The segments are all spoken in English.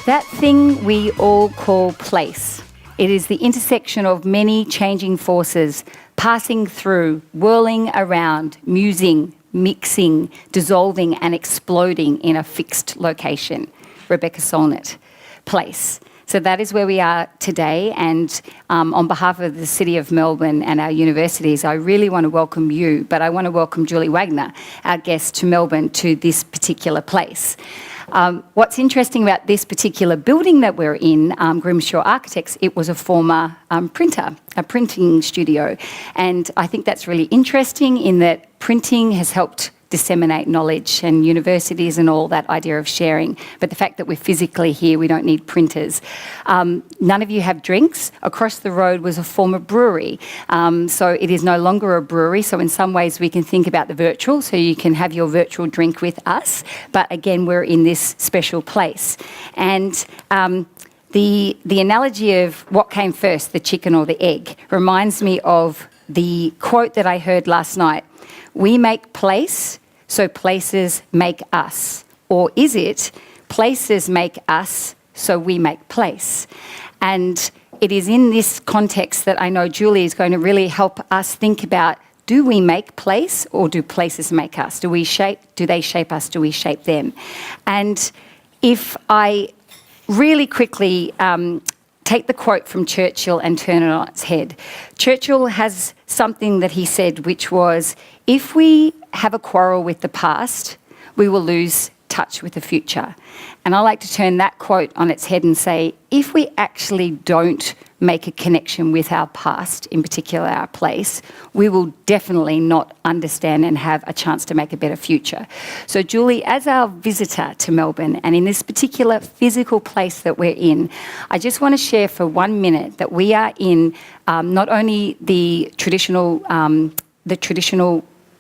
That thing we all call place. It is the intersection of many changing forces, passing through, whirling around, musing, mixing, dissolving and exploding in a fixed location. Rebecca Solnit, place. So that is where we are today, and on behalf of the City of Melbourne and our universities, I really want to welcome you, but I want to welcome Julie Wagner, our guest, to Melbourne, to this particular place. What's interesting about this particular building that we're in, Grimshaw Architects, it was a former printer, a printing studio. And I think that's really interesting in that printing has helped disseminate knowledge, and universities and all that idea of sharing. But the fact that we're physically here, we don't need printers. None of you have drinks. Across the road was a former brewery. So it is no longer a brewery. So in some ways we can think about the virtual, so you can have your virtual drink with us. But again, we're in this special place. And the analogy of what came first, the chicken or the egg, reminds me of the quote that I heard last night. We make place, so places make us. Or is it places make us, so we make place? And it is in this context that I know Julie is going to really help us think about, do we make place or do places make us? Do they shape us? Do we shape them? And if I really quickly take the quote from Churchill and turn it on its head. Churchill has something that he said, which was, if we have a quarrel with the past, we will lose touch with the future. And I like to turn that quote on its head and say, if we actually don't make a connection with our past, in particular our place, we will definitely not understand and have a chance to make a better future. So Julie, as our visitor to Melbourne, and in this particular physical place that we're in, I just want to share for 1 minute that we are in not only the traditional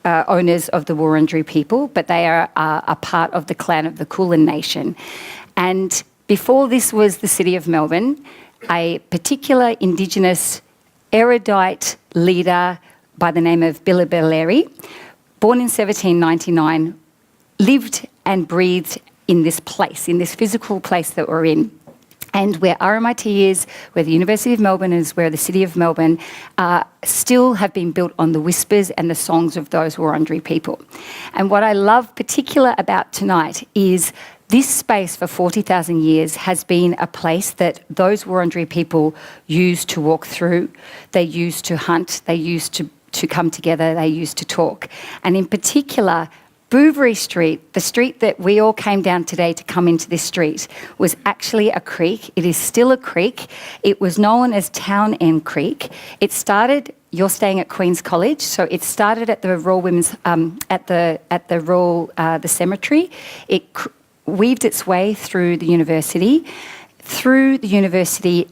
owners of the Wurundjeri people, but they are a part of the clan of the Kulin Nation. And before this was the City of Melbourne, a particular Indigenous erudite leader by the name of Billibelleri, born in 1799, lived and breathed in this place, in this physical place that we're in. And where RMIT is, where the University of Melbourne is, where the City of Melbourne still have been built on the whispers and the songs of those Wurundjeri people. And what I love particular about tonight is this space for 40,000 years has been a place that those Wurundjeri people used to walk through, they used to hunt, they used to come together, they used to talk. And in particular, Bouverie Street, the street that we all came down today to come into this street, was actually a creek. It is still a creek. It was known as Town End Creek. It started, you're staying at Queen's College, so it started at the Royal Women's, the cemetery. It weaved its way through the university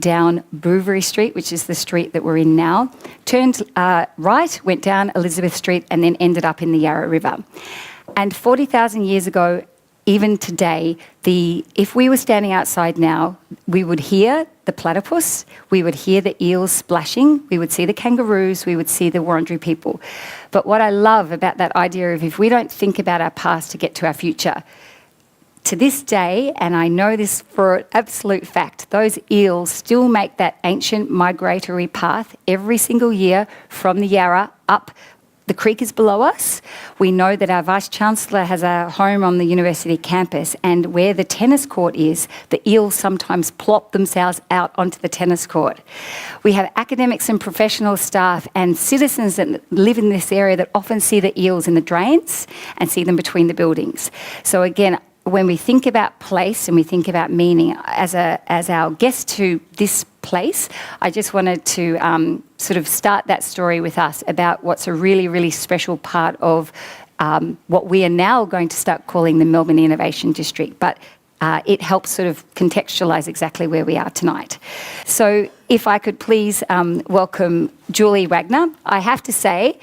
down Bouverie Street, which is the street that we're in now, turned right, went down Elizabeth Street, and then ended up in the Yarra River. And 40,000 years ago, even today, if we were standing outside now, we would hear the platypus, we would hear the eels splashing, we would see the kangaroos, we would see the Wurundjeri people. But what I love about that idea of if we don't think about our past to get to our future, to this day, and I know this for absolute fact, those eels still make that ancient migratory path every single year from the Yarra up. The creek is below us. We know that our Vice-Chancellor has a home on the university campus, and where the tennis court is, the eels sometimes plop themselves out onto the tennis court. We have academics and professional staff and citizens that live in this area that often see the eels in the drains and see them between the buildings. So again, when we think about place and we think about meaning, as our guest to this place, I just wanted to sort of start that story with us about what's a really, really special part of what we are now going to start calling the Melbourne Innovation District. But it helps sort of contextualise exactly where we are tonight. So if I could please welcome Julie Wagner. I have to say,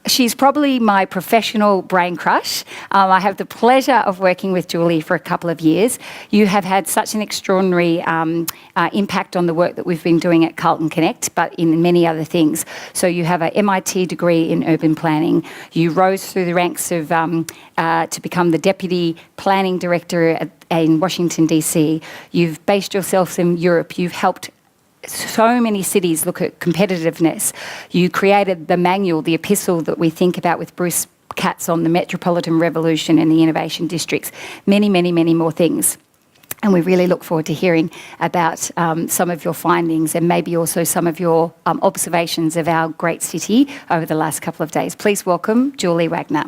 She's probably my professional brain crush. I have the pleasure of working with Julie for a couple of years. You have had such an extraordinary impact on the work that we've been doing at Carlton Connect, but in many other things. So you have an MIT degree in urban planning. You rose through the ranks of to become the Deputy Planning Director in Washington, DC. You've based yourself in Europe. You've helped so many cities look at competitiveness. You created the manual, the epistle that we think about with Bruce Katz on the Metropolitan Revolution and the Innovation Districts. Many, many, many more things. And we really look forward to hearing about some of your findings and maybe also some of your observations of our great city over the last couple of days. Please welcome Julie Wagner.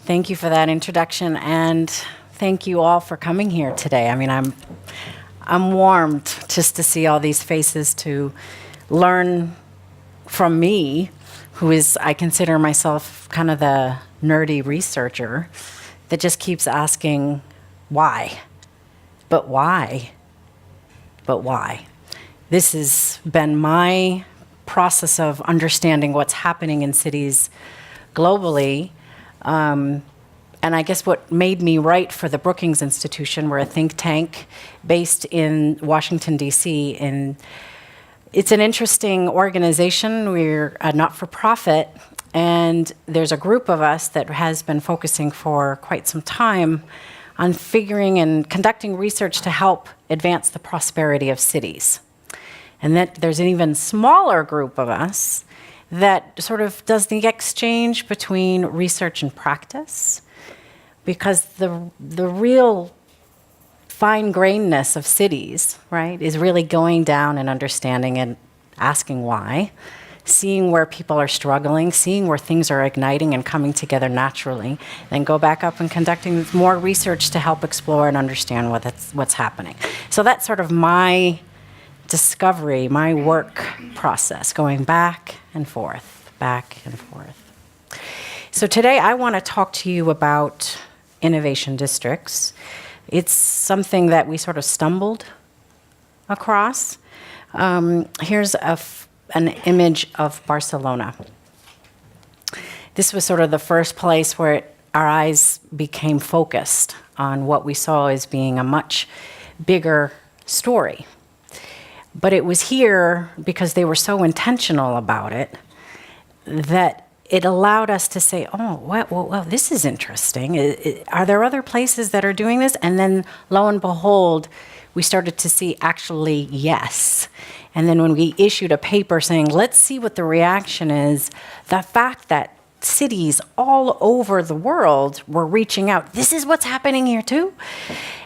Thank you for that introduction, and thank you all for coming here today. I mean, I'm warmed just to see all these faces, to learn from me, who is, I consider myself kind of the nerdy researcher that just keeps asking, why? But why? But why? This has been my process of understanding what's happening in cities globally. And I guess what made me write for the Brookings Institution, we're a think tank based in Washington, D.C. And it's an interesting organization. We're a not-for-profit, and there's a group of us that has been focusing for quite some time on figuring and conducting research to help advance the prosperity of cities. And that there's an even smaller group of us that sort of does the exchange between research and practice, because the real fine-grainedness of cities, right, is really going down and understanding and asking why, seeing where people are struggling, seeing where things are igniting and coming together naturally, then go back up and conducting more research to help explore and understand what's happening. So that's sort of my discovery, my work process, going back and forth, back and forth. So today I want to talk to you about innovation districts. It's something that we sort of stumbled across. Here's an image of Barcelona. This was sort of the first place where our eyes became focused on what we saw as being a much bigger story. But it was here, because they were so intentional about it, that it allowed us to say, oh, well, this is interesting. Are there other places that are doing this? And then, lo and behold, we started to see actually yes. And then when we issued a paper saying, let's see what the reaction is, the fact that cities all over the world were reaching out, this is what's happening here too,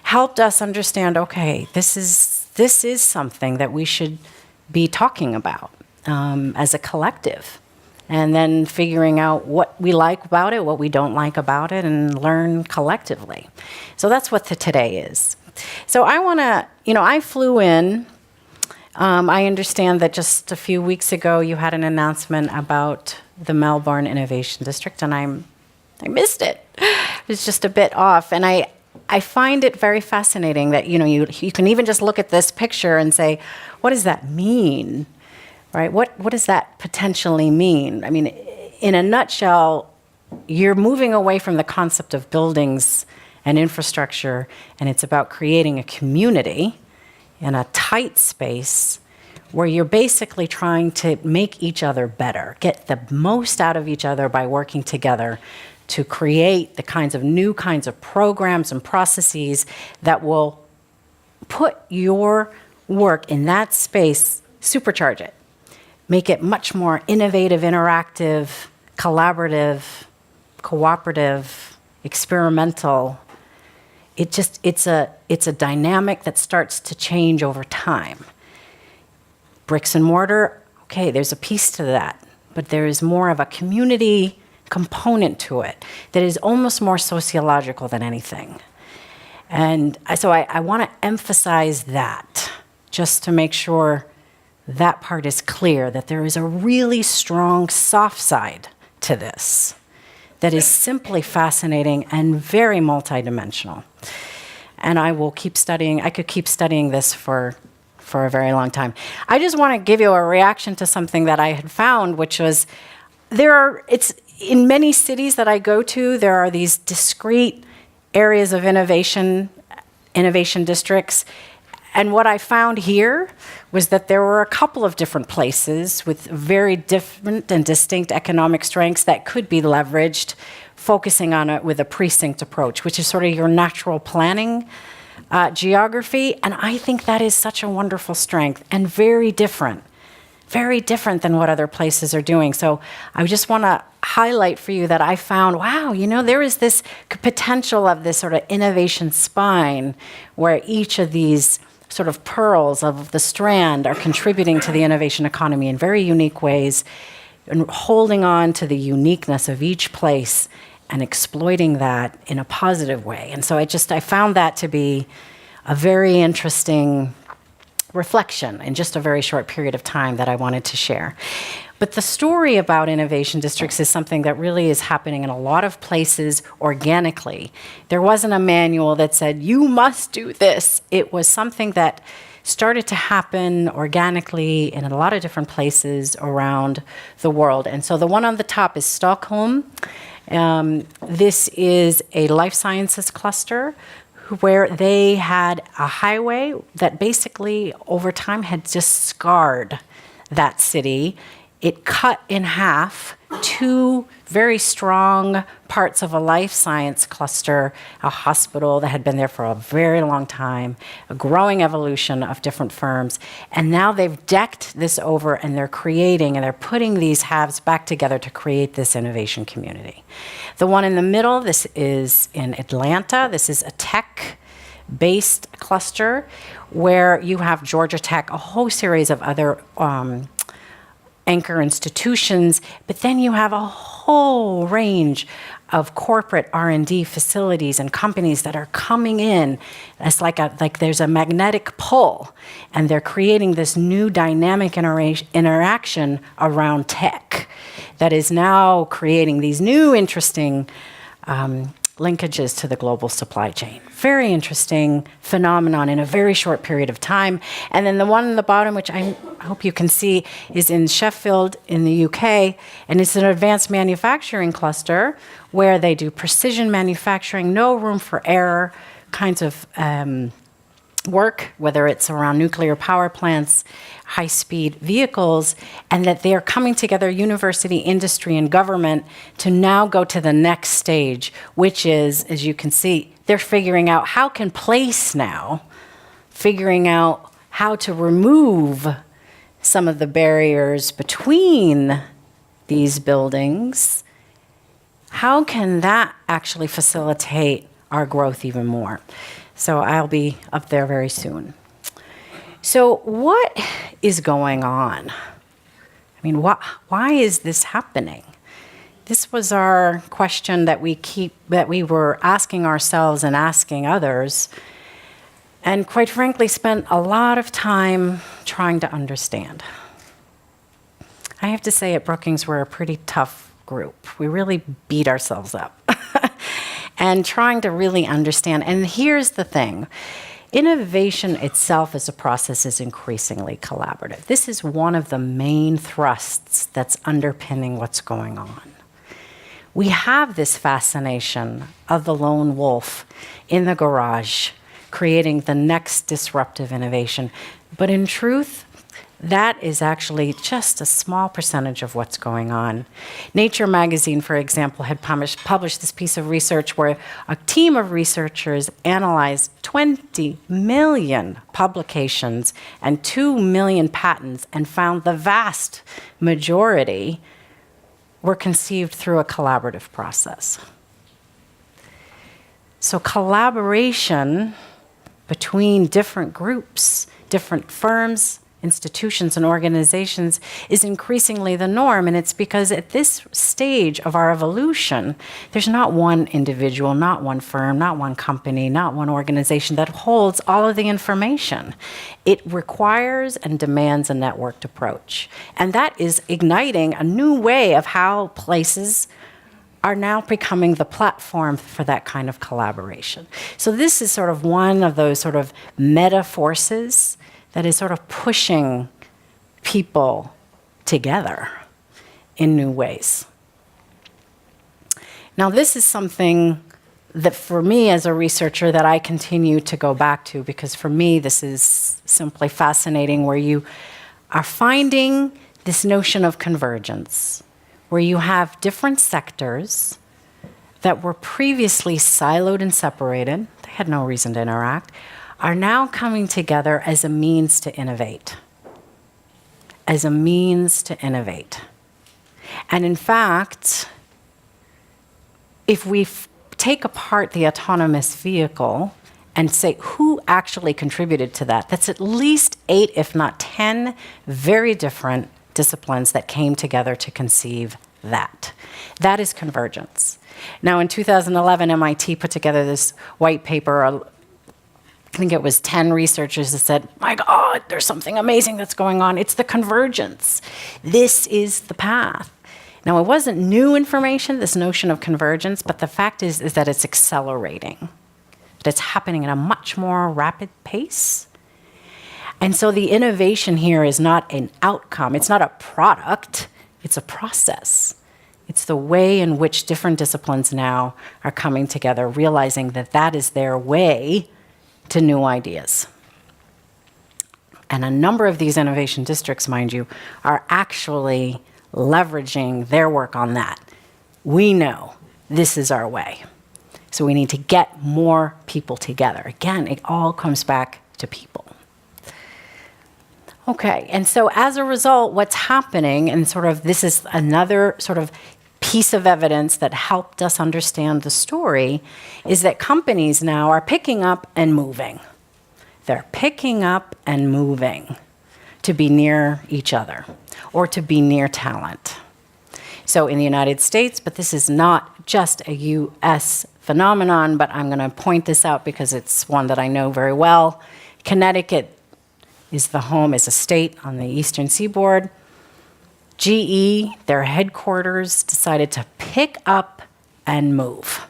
helped us understand, okay, this is something that we should be talking about as a collective, and then figuring out what we like about it, what we don't like about it, and learn collectively. So that's what today is. So I want to, I flew in. I understand that just a few weeks ago you had an announcement about the Melbourne Innovation District, and I missed it. It was just a bit off, and I find it very fascinating that, you can even just look at this picture and say, what does that mean, right? What does that potentially mean? I mean, in a nutshell, you're moving away from the concept of buildings and infrastructure, and it's about creating a community in a tight space where you're basically trying to make each other better, get the most out of each other by working together to create the new kinds of programs and processes that will put your work in that space, supercharge it, make it much more innovative, interactive, collaborative, cooperative, experimental. It's a dynamic that starts to change over time. Bricks and mortar, okay, there's a piece to that, but there is more of a community component to it that is almost more sociological than anything. And so I want to emphasize that, just to make sure that part is clear, that there is a really strong soft side to this that is simply fascinating and very multidimensional. And I could keep studying this for a very long time. I just want to give you a reaction to something that I had found, which was it's in many cities that I go to, there are these discrete areas of innovation districts. And what I found here was that there were a couple of different places with very different and distinct economic strengths that could be leveraged, focusing on it with a precinct approach, which is sort of your natural planning geography. And I think that is such a wonderful strength and very different than what other places are doing. So I just want to highlight for you that I found, wow, there is this potential of this sort of innovation spine where each of these sort of pearls of the strand are contributing to the innovation economy in very unique ways, and holding on to the uniqueness of each place and exploiting that in a positive way. And so I found that to be a very interesting reflection in just a very short period of time that I wanted to share. But the story about innovation districts is something that really is happening in a lot of places organically. There wasn't a manual that said, you must do this. It was something that started to happen organically in a lot of different places around the world. And so the one on the top is Stockholm. This is a life sciences cluster where they had a highway that basically over time had just scarred that city. It cut in half two very strong parts of a life science cluster, a hospital that had been there for a very long time, a growing evolution of different firms. And now they've decked this over and they're putting these halves back together to create this innovation community. The one in the middle, this is in Atlanta. This is a tech-based cluster where you have Georgia Tech, a whole series of other anchor institutions, but then you have a whole range of corporate R&D facilities and companies that are coming in. It's like there's a magnetic pull, and they're creating this new dynamic interaction around tech that is now creating these new interesting linkages to the global supply chain. Very interesting phenomenon in a very short period of time. And then the one on the bottom, which I hope you can see, is in Sheffield in the UK, and it's an advanced manufacturing cluster where they do precision manufacturing, no room for error kinds of work, whether it's around nuclear power plants, high-speed vehicles, and that they are coming together, university, industry, and government, to now go to the next stage, which is, as you can see, they're figuring out how can place now, figuring out how to remove some of the barriers between these buildings. How can that actually facilitate our growth even more? So I'll be up there very soon. So what is going on? I mean, why is this happening? This was our question that we were asking ourselves and asking others, and quite frankly spent a lot of time trying to understand. I have to say at Brookings we're a pretty tough group. We really beat ourselves up. And trying to really understand. And here's the thing. Innovation itself as a process is increasingly collaborative. This is one of the main thrusts that's underpinning what's going on. We have this fascination of the lone wolf in the garage, creating the next disruptive innovation. But in truth, that is actually just a small percentage of what's going on. Nature magazine, for example, had published this piece of research where a team of researchers analyzed 20 million publications and 2 million patents and found the vast majority were conceived through a collaborative process. So collaboration between different groups, different firms, institutions and organizations is increasingly the norm, and it's because at this stage of our evolution, there's not one individual, not one firm, not one company, not one organization that holds all of the information. It requires and demands a networked approach, and that is igniting a new way of how places are now becoming the platform for that kind of collaboration. So this is sort of one of those sort of meta forces that is sort of pushing people together in new ways. Now, this is something that for me as a researcher that I continue to go back to, because for me this is simply fascinating, where you are finding this notion of convergence, where you have different sectors that were previously siloed and separated, they had no reason to interact, are now coming together as a means to innovate. As a means to innovate. And in fact, if we take apart the autonomous vehicle and say who actually contributed to that, that's at least 8, if not 10, very different disciplines that came together to conceive that. That is convergence. Now, in 2011, MIT put together this white paper. I think it was 10 researchers that said, my God, there's something amazing that's going on. It's the convergence. This is the path. Now, it wasn't new information, this notion of convergence, but the fact is that it's accelerating, that it's happening at a much more rapid pace. And so the innovation here is not an outcome, it's not a product, it's a process. It's the way in which different disciplines now are coming together, realizing that that is their way to new ideas. And a number of these innovation districts, mind you, are actually leveraging their work on that. We know this is our way. So we need to get more people together. Again, it all comes back to people. Okay, and so as a result, what's happening, and sort of this is another sort of piece of evidence that helped us understand the story, is that companies now are picking up and moving. They're picking up and moving to be near each other or to be near talent. So in the United States, but this is not just a US phenomenon, but I'm going to point this out because it's one that I know very well. Connecticut is a state on the eastern seaboard. GE, their headquarters, decided to pick up and move.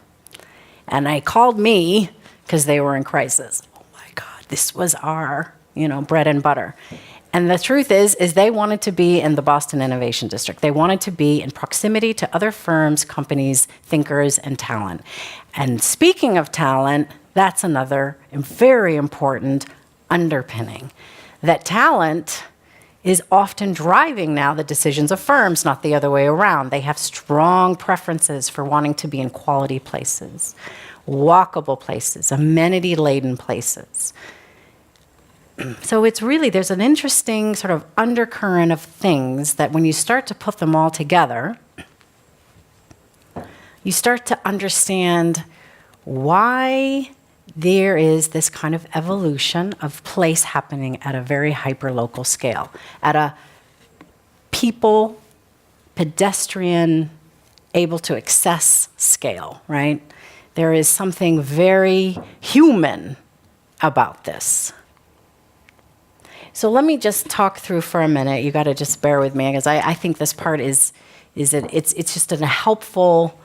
And they called me because they were in crisis. Oh my God, this was our, bread and butter. And the truth is they wanted to be in the Boston Innovation District. They wanted to be in proximity to other firms, companies, thinkers, and talent. And speaking of talent, that's another very important underpinning. That talent is often driving now the decisions of firms, not the other way around. They have strong preferences for wanting to be in quality places, walkable places, amenity-laden places. So it's really, there's an interesting sort of undercurrent of things that when you start to put them all together, you start to understand why there is this kind of evolution of place happening at a very hyper-local scale, at a people, pedestrian, able to access scale, right? There is something very human about this. So let me just talk through for a minute. You got to just bear with me because I think this part it's just a helpful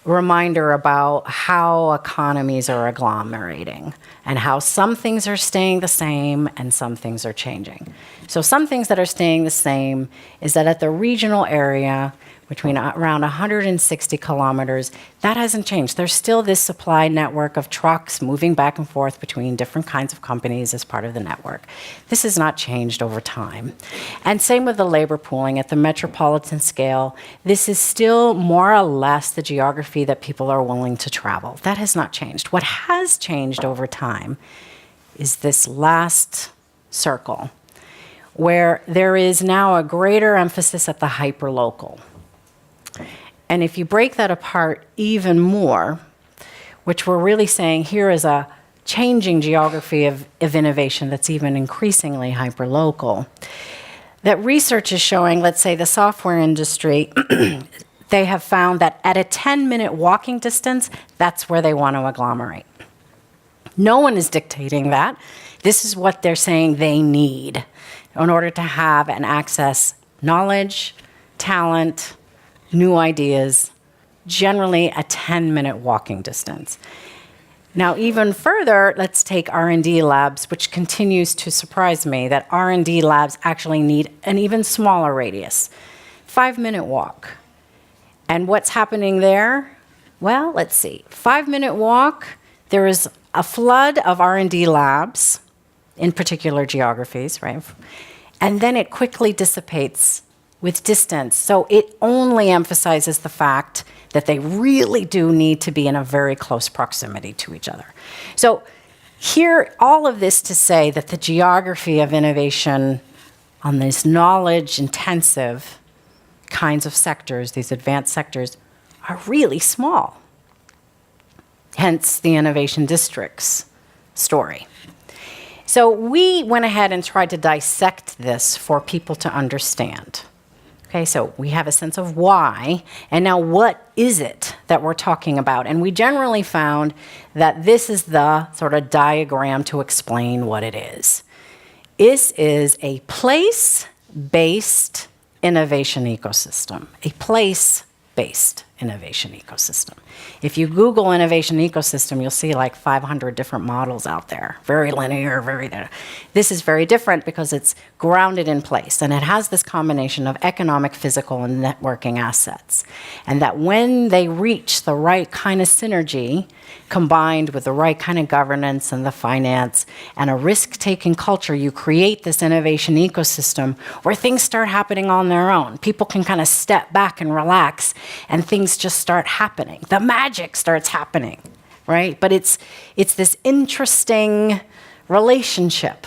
reminder about how economies are agglomerating and how some things are staying the same and some things are changing. So some things that are staying the same is that at the regional area, between around 160 kilometers, that hasn't changed. There's still this supply network of trucks moving back and forth between different kinds of companies as part of the network. This has not changed over time. And same with the labor pooling at the metropolitan scale. This is still more or less the geography that people are willing to travel. That has not changed. What has changed over time is this last circle, where there is now a greater emphasis at the hyperlocal. And if you break that apart even more, which we're really saying here is a changing geography of innovation that's even increasingly hyperlocal, that research is showing, let's say the software industry, they have found that at a 10-minute walking distance, that's where they want to agglomerate. No one is dictating that. This is what they're saying they need in order to have and access knowledge, talent, new ideas, generally a 10-minute walking distance. Now, even further, let's take R&D labs, which continues to surprise me that R&D labs actually need an even smaller radius, 5-minute walk. And what's happening there? Well, let's see. 5-minute walk, there is a flood of R&D labs in particular geographies, right? And then it quickly dissipates with distance. So it only emphasizes the fact that they really do need to be in a very close proximity to each other. So here, all of this to say that the geography of innovation on these knowledge-intensive kinds of sectors, these advanced sectors, are really small. Hence the innovation districts story. So we went ahead and tried to dissect this for people to understand. Okay, so we have a sense of why, and now what is it that we're talking about? And we generally found that this is the sort of diagram to explain what it is. This is a place-based innovation ecosystem, a place-based innovation ecosystem. If you Google innovation ecosystem, you'll see like 500 different models out there. Very linear, This is very different because it's grounded in place, and it has this combination of economic, physical, and networking assets. And that when they reach the right kind of synergy, combined with the right kind of governance and the finance and a risk-taking culture, you create this innovation ecosystem where things start happening on their own. People can kind of step back and relax, and things just start happening. The magic starts happening, right? But it's this interesting relationship.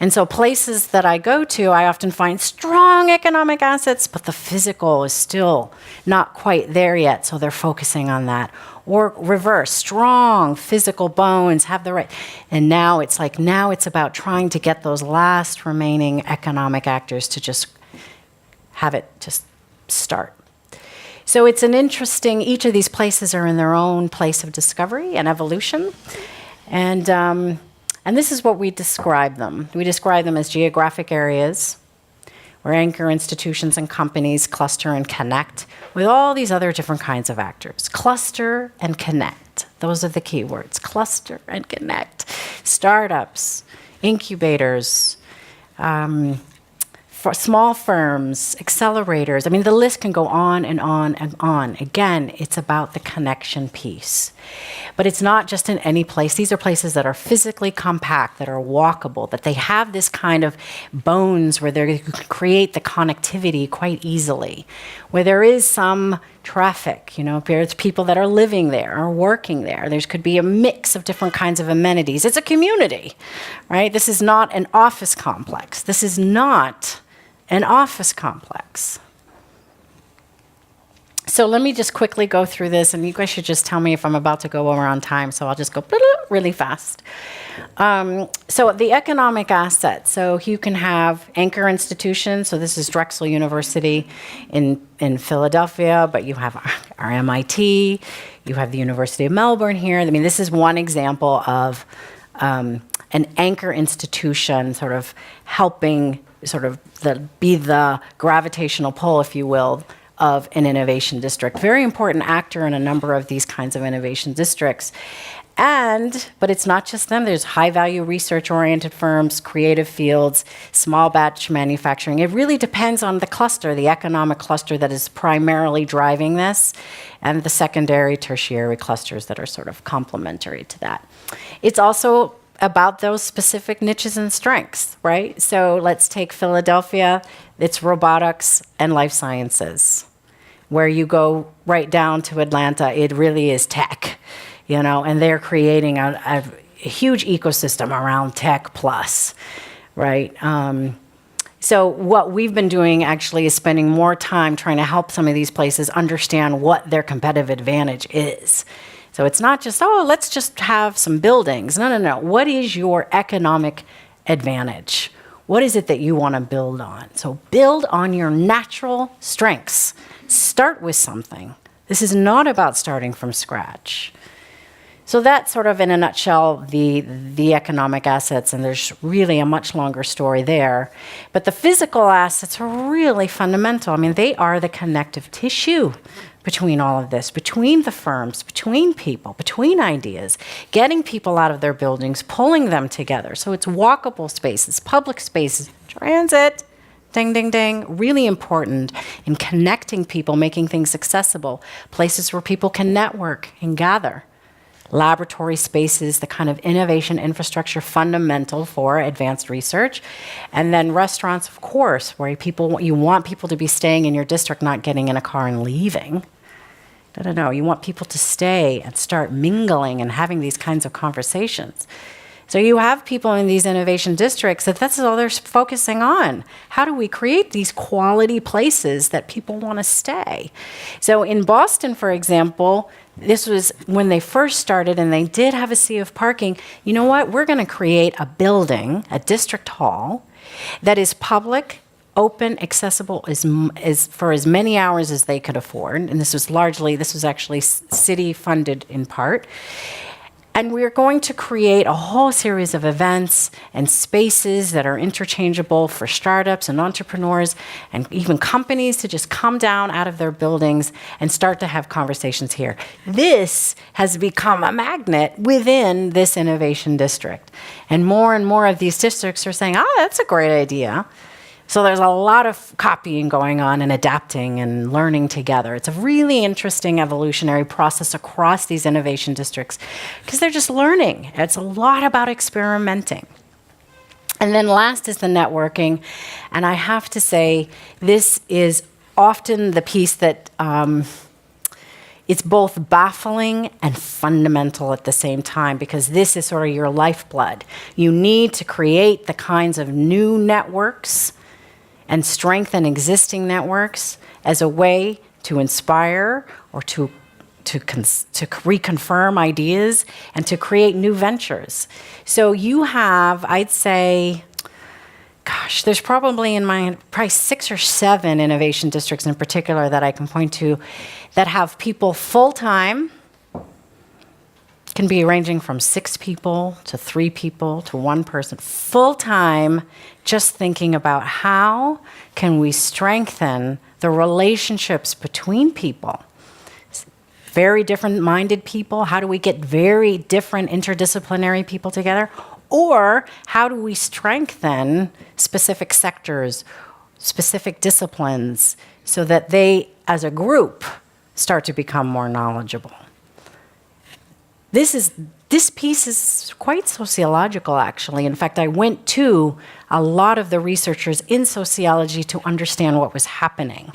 And so places that I go to, I often find strong economic assets, but the physical is still not quite there yet, so they're focusing on that. Or reverse, strong physical bones have the right. And now it's about trying to get those last remaining economic actors to just have it just start. So it's an interesting, each of these places are in their own place of discovery and evolution. And this is what we describe them. We describe them as geographic areas where anchor institutions and companies cluster and connect with all these other different kinds of actors. Cluster and connect. Those are the key words. Cluster and connect. Startups, incubators, for small firms, accelerators. I mean, the list can go on and on and on. Again, it's about the connection piece. But it's not just in any place. These are places that are physically compact, that are walkable, that they have this kind of bones where they can create the connectivity quite easily, where there is some traffic, there's people that are living there or working there. There could be a mix of different kinds of amenities. It's a community, right? This is not an office complex. This is not an office complex. So let me just quickly go through this, and you guys should just tell me if I'm about to go over on time, so I'll just go really fast. So the economic assets, so you can have anchor institutions, so this is Drexel University in Philadelphia, but you have RMIT, you have the University of Melbourne here. I mean, this is one example of an anchor institution sort of helping be the gravitational pull, if you will, of an innovation district. Very important actor in a number of these kinds of innovation districts. But it's not just them. There's high-value research-oriented firms, creative fields, small batch manufacturing. It really depends on the cluster, the economic cluster that is primarily driving this, and the secondary, tertiary clusters that are sort of complementary to that. It's also about those specific niches and strengths, right? So let's take Philadelphia. It's robotics and life sciences. Where you go right down to Atlanta, it really is tech, and they're creating a huge ecosystem around tech plus, right? So what we've been doing actually is spending more time trying to help some of these places understand what their competitive advantage is. So it's not just, let's just have some buildings. No. What is your economic advantage? What is it that you want to build on? So build on your natural strengths. Start with something. This is not about starting from scratch. So that's sort of, in a nutshell, the economic assets, and there's really a much longer story there. But the physical assets are really fundamental. I mean, they are the connective tissue between all of this, between the firms, between people, between ideas, getting people out of their buildings, pulling them together. So it's walkable spaces, public spaces, transit, ding, ding, ding, really important in connecting people, making things accessible, places where people can network and gather. Laboratory spaces, the kind of innovation infrastructure fundamental for advanced research. And then restaurants, of course, where you want people to be staying in your district, not getting in a car and leaving. No, you want people to stay and start mingling and having these kinds of conversations. So you have people in these innovation districts that's all they're focusing on. How do we create these quality places that people want to stay? So in Boston, for example, this was when they first started and they did have a sea of parking. You know what? We're going to create a building, a district hall, that is public, open, accessible as for as many hours as they could afford. And this was actually city funded in part. And we're going to create a whole series of events and spaces that are interchangeable for startups and entrepreneurs and even companies to just come down out of their buildings and start to have conversations here. This has become a magnet within this innovation district. And more of these districts are saying, that's a great idea. So there's a lot of copying going on and adapting and learning together. It's a really interesting evolutionary process across these innovation districts because they're just learning. It's a lot about experimenting. And then last is the networking. And I have to say, this is often the piece that it's both baffling and fundamental at the same time because this is sort of your lifeblood. You need to create the kinds of new networks and strengthen existing networks as a way to inspire or to reconfirm ideas and to create new ventures. So you have, I'd say, there's probably probably 6 or 7 innovation districts in particular that I can point to that have people full-time, can be ranging from 6 people to 3 people to 1 person, full-time, just thinking about how can we strengthen the relationships between people. Very different-minded people, how do we get very different interdisciplinary people together? Or how do we strengthen specific sectors, specific disciplines, so that they, as a group, start to become more knowledgeable? This piece is quite sociological, actually. In fact, I went to a lot of the researchers in sociology to understand what was happening.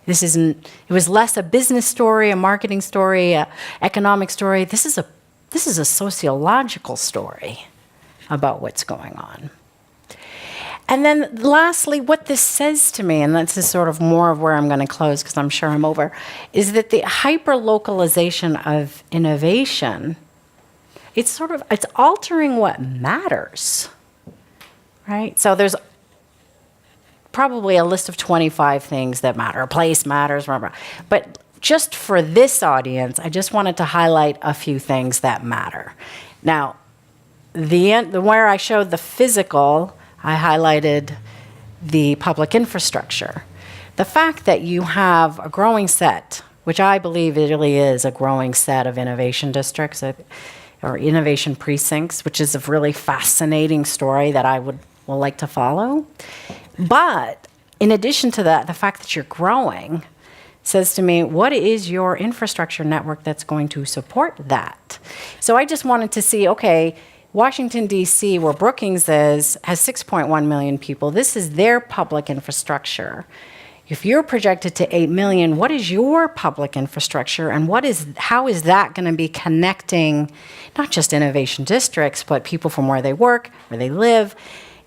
It was less a business story, a marketing story, an economic story. This is a sociological story about what's going on. And then lastly, what this says to me, and this is sort of more of where I'm going to close because I'm sure I'm over, is that the hyper-localization of innovation, it's altering what matters, right? So there's probably a list of 25 things that matter. A place matters, but just for this audience, I just wanted to highlight a few things that matter. Now, where I showed the physical, I highlighted the public infrastructure. The fact that you have a growing set, which I believe it really is a growing set of innovation districts or innovation precincts, which is a really fascinating story that I will like to follow. But in addition to that, the fact that you're growing says to me, what is your infrastructure network that's going to support that? So I just wanted to see, okay, Washington, D.C., where Brookings is, has 6.1 million people. This is their public infrastructure. If you're projected to 8 million, what is your public infrastructure and how is that going to be connecting not just innovation districts, but people from where they work, where they live?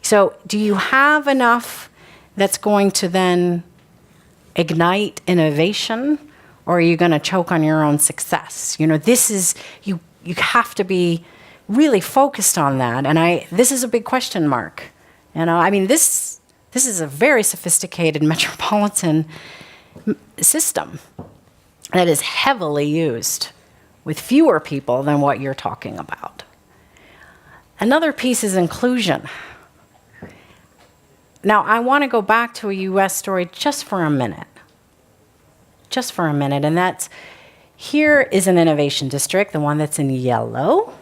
So do you have enough that's going to then ignite innovation, or are you going to choke on your own success? You have to be really focused on that. And this is a big question mark. This is a very sophisticated metropolitan system that is heavily used with fewer people than what you're talking about. Another piece is inclusion. Now, I want to go back to a US story just for a minute. just for a minute, and that's, here is an innovation district, the one that's in yellow.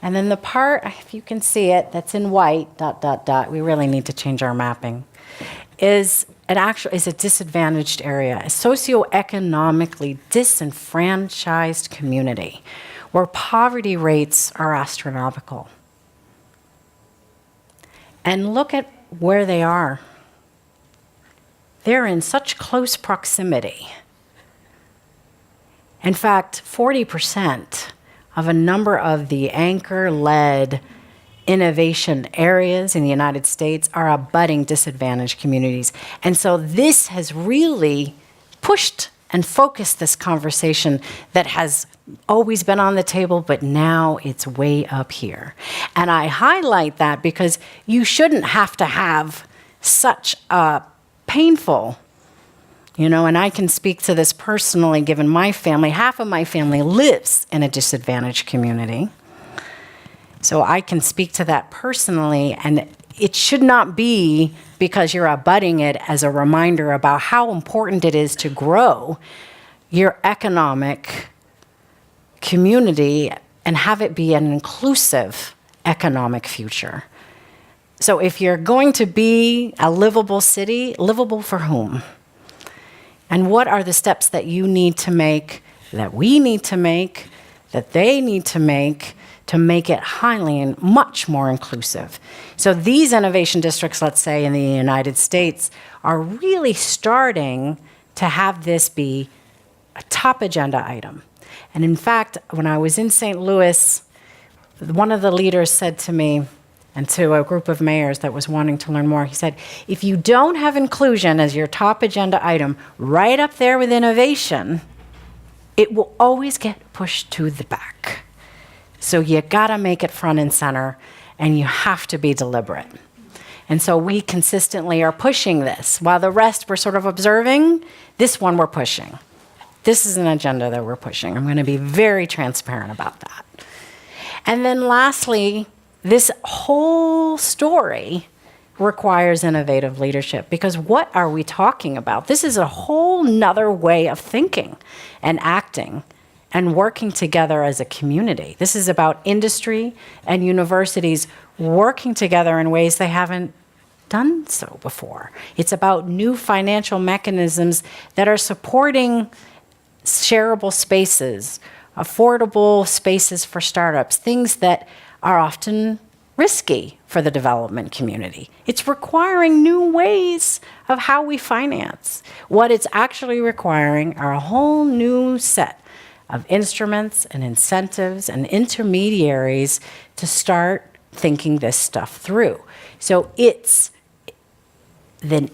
And then the part, if you can see it, that's in white, ... we really need to change our mapping, is a disadvantaged area, a socioeconomically disenfranchised community where poverty rates are astronomical. And look at where they are. They're in such close proximity. In fact, 40% of a number of the anchor-led innovation areas in the United States are abutting disadvantaged communities. And so this has really pushed and focused this conversation that has always been on the table, but now it's way up here. And I highlight that because you shouldn't have to have such a painful, and I can speak to this personally, given my family. Half of my family lives in a disadvantaged community. So I can speak to that personally, and it should not be because you're abutting it as a reminder about how important it is to grow your economic community and have it be an inclusive economic future. So if you're going to be a livable city, livable for whom? And what are the steps that you need to make, that we need to make, that they need to make it highly and much more inclusive? So these innovation districts, let's say in the United States, are really starting to have this be a top agenda item. And in fact, when I was in St. Louis, one of the leaders said to me, and to a group of mayors that was wanting to learn more, he said, if you don't have inclusion as your top agenda item right up there with innovation, it will always get pushed to the back. So you gotta make it front and center, and you have to be deliberate. And so we consistently are pushing this. While the rest we're sort of observing, this one we're pushing. This is an agenda that we're pushing. I'm gonna be very transparent about that. And then lastly, this whole story requires innovative leadership, because what are we talking about? This is a whole nother way of thinking and acting and working together as a community. This is about industry and universities working together in ways they haven't done so before. It's about new financial mechanisms that are supporting shareable spaces, affordable spaces for startups, things that are often risky for the development community. It's requiring new ways of how we finance. What it's actually requiring are a whole new set of instruments and incentives and intermediaries to start thinking this stuff through. So the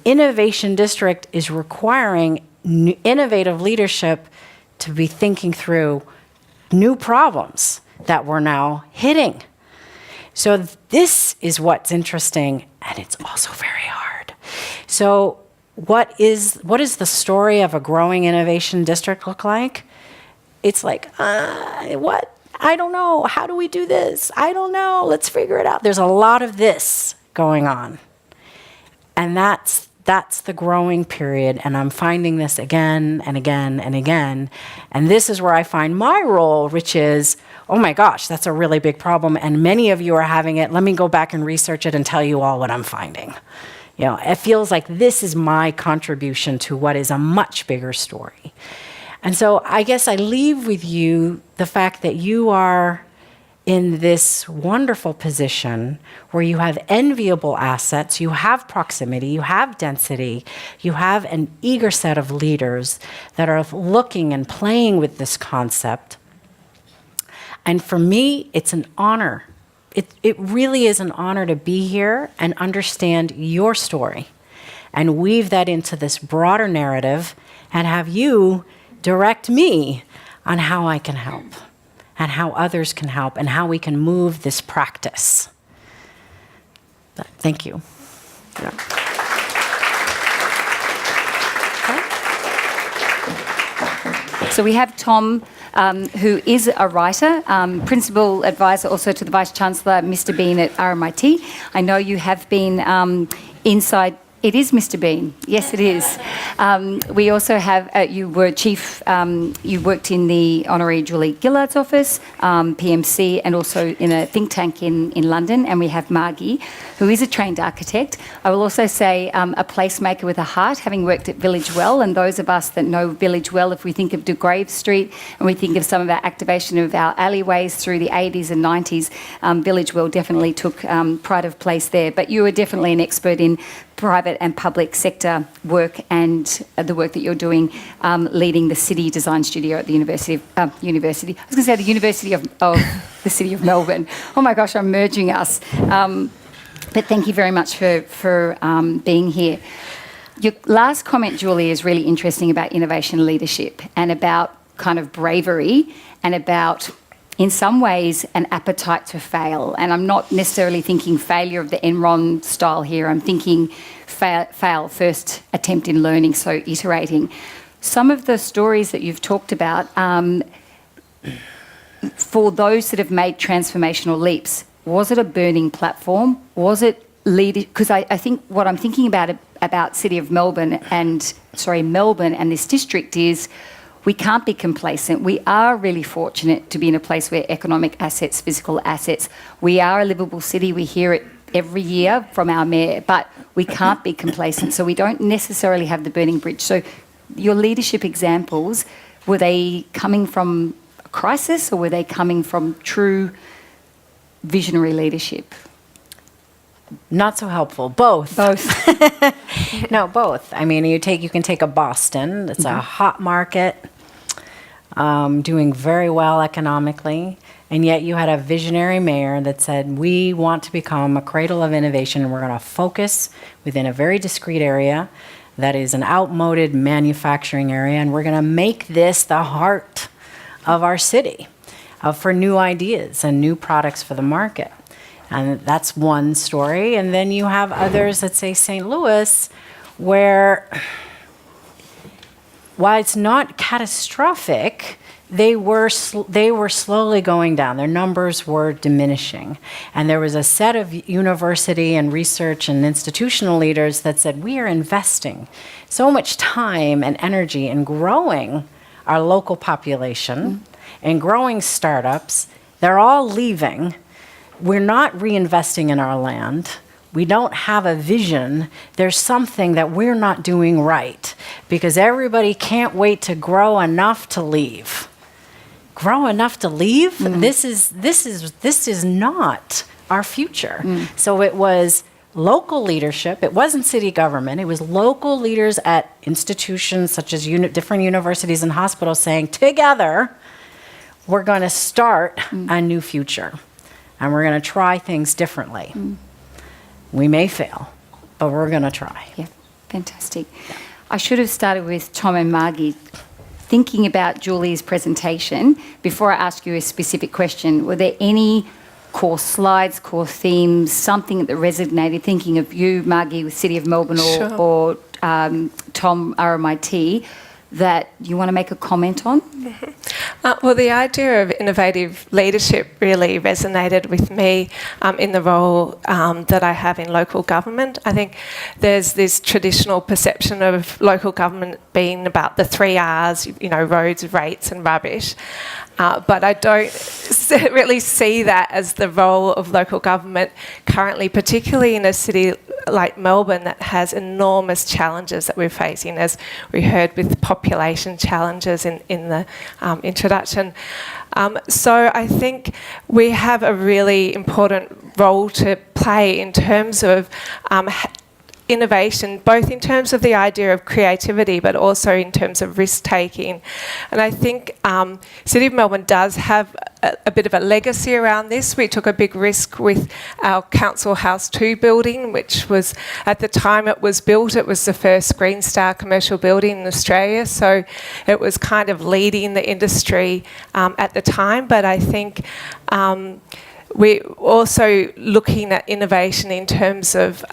innovation district is requiring innovative leadership to be thinking through new problems that we're now hitting. So this is what's interesting, and it's also very hard. So what is the story of a growing innovation district look like? It's like, what? I don't know. How do we do this? I don't know. Let's figure it out. There's a lot of this going on. And that's the growing period, and I'm finding this again and again and again. And this is where I find my role, which is, oh my gosh, that's a really big problem, and many of you are having it. Let me go back and research it and tell you all what I'm finding. It feels like this is my contribution to what is a much bigger story. And so I guess I leave with you the fact that you are in this wonderful position where you have enviable assets, you have proximity, you have density, you have an eager set of leaders that are looking and playing with this concept. And for me, it's an honor. It really is an honor to be here and understand your story and weave that into this broader narrative and have you direct me on how I can help and how others can help and how we can move this practice. But thank you. Yeah. So we have Tom, who is a writer, principal advisor also to the Vice Chancellor, Mr. Bean at RMIT. I know you have been inside It is Mr. Bean. Yes, it is. We also have, you were chief, you worked in the Honorary Julie Gillard's office, PMC, and also in a think tank in London. And we have Margie, who is a trained architect. I will also say a placemaker with a heart, having worked at Village Well. And those of us that know Village Well, if we think of De Grave Street and we think of some of our activation of our alleyways through the 80s and 90s, Village Well definitely took pride of place there. But you are definitely an expert in private and public sector work and the work that you're doing, leading the City Design Studio at the University. I was going to say the University of the City of Melbourne. Oh my gosh, I'm merging us. But thank you very much for being here. Your last comment, Julie, is really interesting about innovation leadership and about kind of bravery and about, in some ways, an appetite to fail. And I'm not necessarily thinking failure of the Enron style here. I'm thinking fail, first attempt in learning, so iterating. Some of the stories that you've talked about, for those that have made transformational leaps, was it a burning platform? Was it because I think what I'm thinking about City of Melbourne Melbourne and this district is, we can't be complacent. We are really fortunate to be in a place where economic assets, physical assets, we are a livable city. We hear it every year from our mayor, but we can't be complacent. So we don't necessarily have the burning bridge. So your leadership examples, were they coming from a crisis or were they coming from true visionary leadership? Not so helpful. Both. No, both. I mean, you can take a Boston. It's a hot market, doing very well economically, and yet you had a visionary mayor that said, we want to become a cradle of innovation, and we're going to focus within a very discrete area that is an outmoded manufacturing area, and we're going to make this the heart of our city for new ideas and new products for the market. And that's one story. And then you have others that say St. Louis, where, while it's not catastrophic, they were slowly going down. Their numbers were diminishing. And there was a set of university and research and institutional leaders that said, we are investing so much time and energy in growing our local population and growing startups. They're all leaving. We're not reinvesting in our land. We don't have a vision. There's something that we're not doing right because everybody can't wait to grow enough to leave. Grow enough to leave? This is not our future. So it was local leadership. It wasn't city government. It was local leaders at institutions such as different universities and hospitals saying, together, we're going to start a new future. And we're going to try things differently. We may fail, but we're going to try. Yeah, fantastic. Yeah. I should have started with Tom and Margie. Thinking about Julie's presentation, before I ask you a specific question, were there any core slides, core themes, something that resonated, thinking of you, Margie, with City of Melbourne, or Tom, RMIT, that you want to make a comment on? Well, the idea of innovative leadership really resonated with me in the role that I have in local government. I think there's this traditional perception of local government being about the 3 R's, roads, rates and rubbish. But I don't really see that as the role of local government currently, particularly in a city like Melbourne that has enormous challenges that we're facing, as we heard with population challenges in the introduction. So I think we have a really important role to play in terms of innovation, both in terms of the idea of creativity, but also in terms of risk-taking. And I think City of Melbourne does have a bit of a legacy around this. We took a big risk with our Council House 2 building, which was, at the time it was built, it was the first Green Star commercial building in Australia. So it was kind of leading the industry at the time. But I think we're also looking at innovation in terms of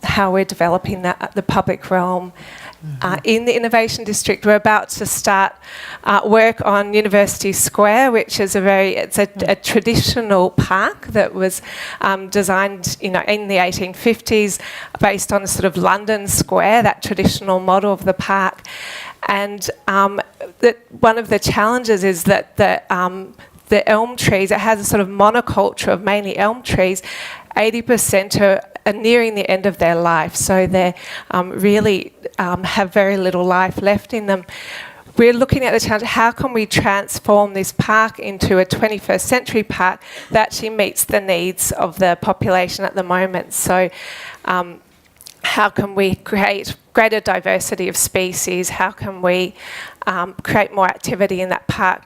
how we're developing the public realm in the Innovation District. We're about to start work on University Square, which is a traditional park that was designed, in the 1850s, based on a sort of London square, that traditional model of the park. And one of the challenges is that the elm trees, it has a sort of monoculture of mainly elm trees. 80% are nearing the end of their life, so they really have very little life left in them. We're looking at the challenge, how can we transform this park into a 21st century park that actually meets the needs of the population at the moment? So how can we create greater diversity of species? How can we create more activity in that park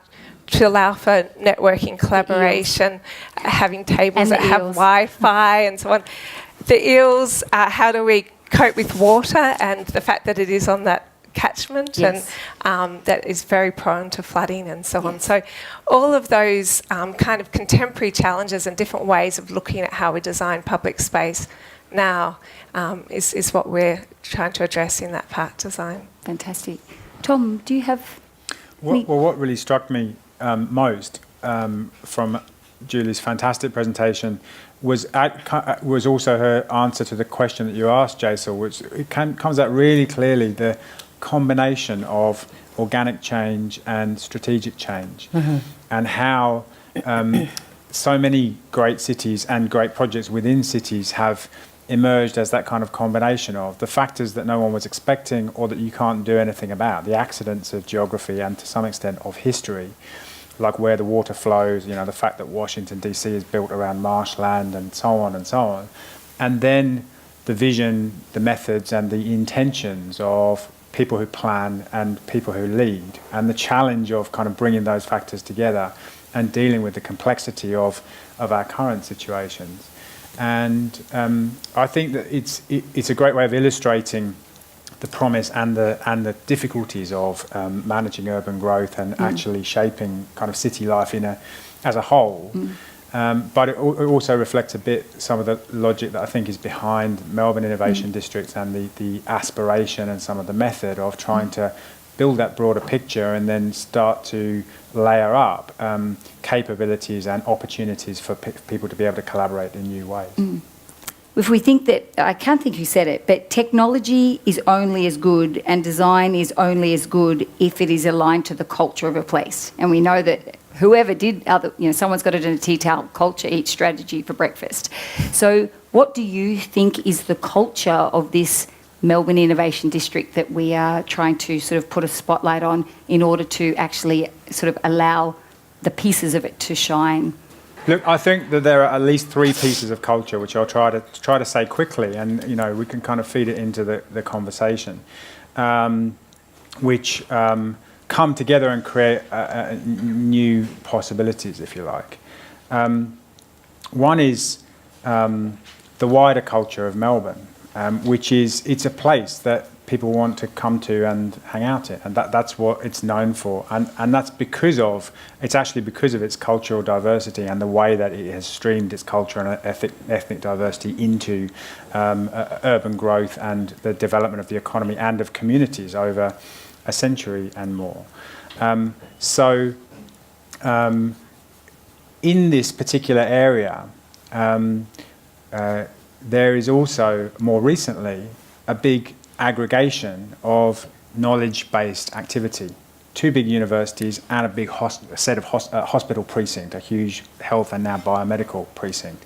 to allow for networking, collaboration, having tables that have Wi-Fi and so on? The eels, how do we cope with water and the fact that it is on that catchment, yes, and that is very prone to flooding and so on. So all of those kind of contemporary challenges and different ways of looking at how we design public space now is what we're trying to address in that park design. Fantastic. Tom, do you have... What really struck me most from Julie's fantastic presentation was also her answer to the question that you asked, Jacyl, which comes out really clearly, the combination of organic change and strategic change, and how so many great cities and great projects within cities have emerged as that kind of combination of the factors that no one was expecting or that you can't do anything about, the accidents of geography and to some extent of history, like where the water flows, the fact that Washington DC is built around marshland and so on and so on. And then the vision, the methods and the intentions of people who plan and people who lead, and the challenge of kind of bringing those factors together and dealing with the complexity of our current situations. And I think that it's a great way of illustrating the promise and the difficulties of managing urban growth and actually shaping kind of city life as a whole. But it also reflects a bit some of the logic that I think is behind Melbourne Innovation Districts and the aspiration and some of the method of trying to build that broader picture and then start to layer up capabilities and opportunities for people to be able to collaborate in new ways. If we think that, I can't think who said it, but technology is only as good and design is only as good if it is aligned to the culture of a place. And we know that whoever did someone's got it in a tea towel, culture eats strategy for breakfast. So what do you think is the culture of this Melbourne Innovation District that we are trying to sort of put a spotlight on in order to actually sort of allow the pieces of it to shine? Look, I think that there are at least 3 pieces of culture which I'll try to say quickly, and we can kind of feed it into the conversation, which come together and create new possibilities, if you like. One is the wider culture of Melbourne, which is it's a place that people want to come to and hang out in, and that's what it's known for, and that's because of its cultural diversity and the way that it has streamed its culture and ethnic diversity into urban growth and the development of the economy and of communities over a century and more. In this particular area, there is also more recently a big aggregation of knowledge-based activity. 2 big universities and a big hospital precinct, a huge health and now biomedical precinct.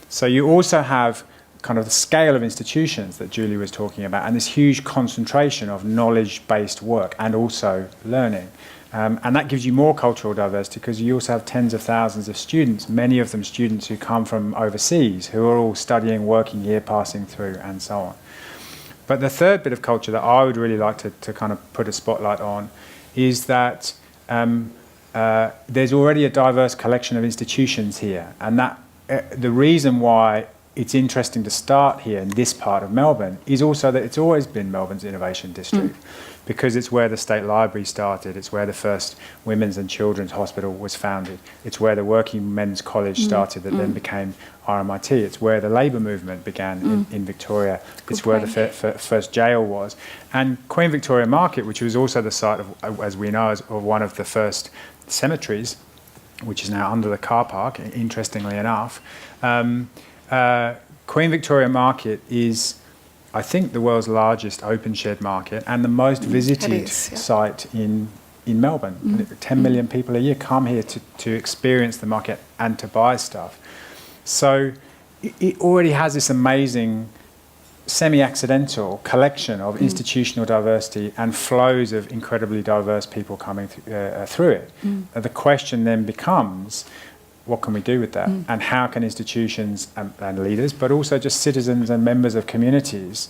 So you also have kind of the scale of institutions that Julie was talking about and this huge concentration of knowledge-based work and also learning. And that gives you more cultural diversity because you also have tens of thousands of students, many of them students who come from overseas, who are all studying, working here, passing through, and so on. But the third bit of culture that I would really like to kind of put a spotlight on is that there's already a diverse collection of institutions here, and that the reason why it's interesting to start here in this part of Melbourne is also that it's always been Melbourne's innovation district because it's where the State Library started, it's where the first Women's and Children's Hospital was founded, it's where the Working Men's College started that then became RMIT, it's where the labour movement began in Victoria, it's where the first jail was. And Queen Victoria Market, which was also the site of, as we know, of one of the first cemeteries, which is now under the car park, interestingly enough, Queen Victoria Market is, I think, the world's largest open shed market and the most visited site in Melbourne. 10 million people a year come here to experience the market and to buy stuff. So it already has this amazing semi-accidental collection of institutional diversity and flows of incredibly diverse people coming through it. The question then becomes, what can we do with that? And how can institutions and leaders, but also just citizens and members of communities,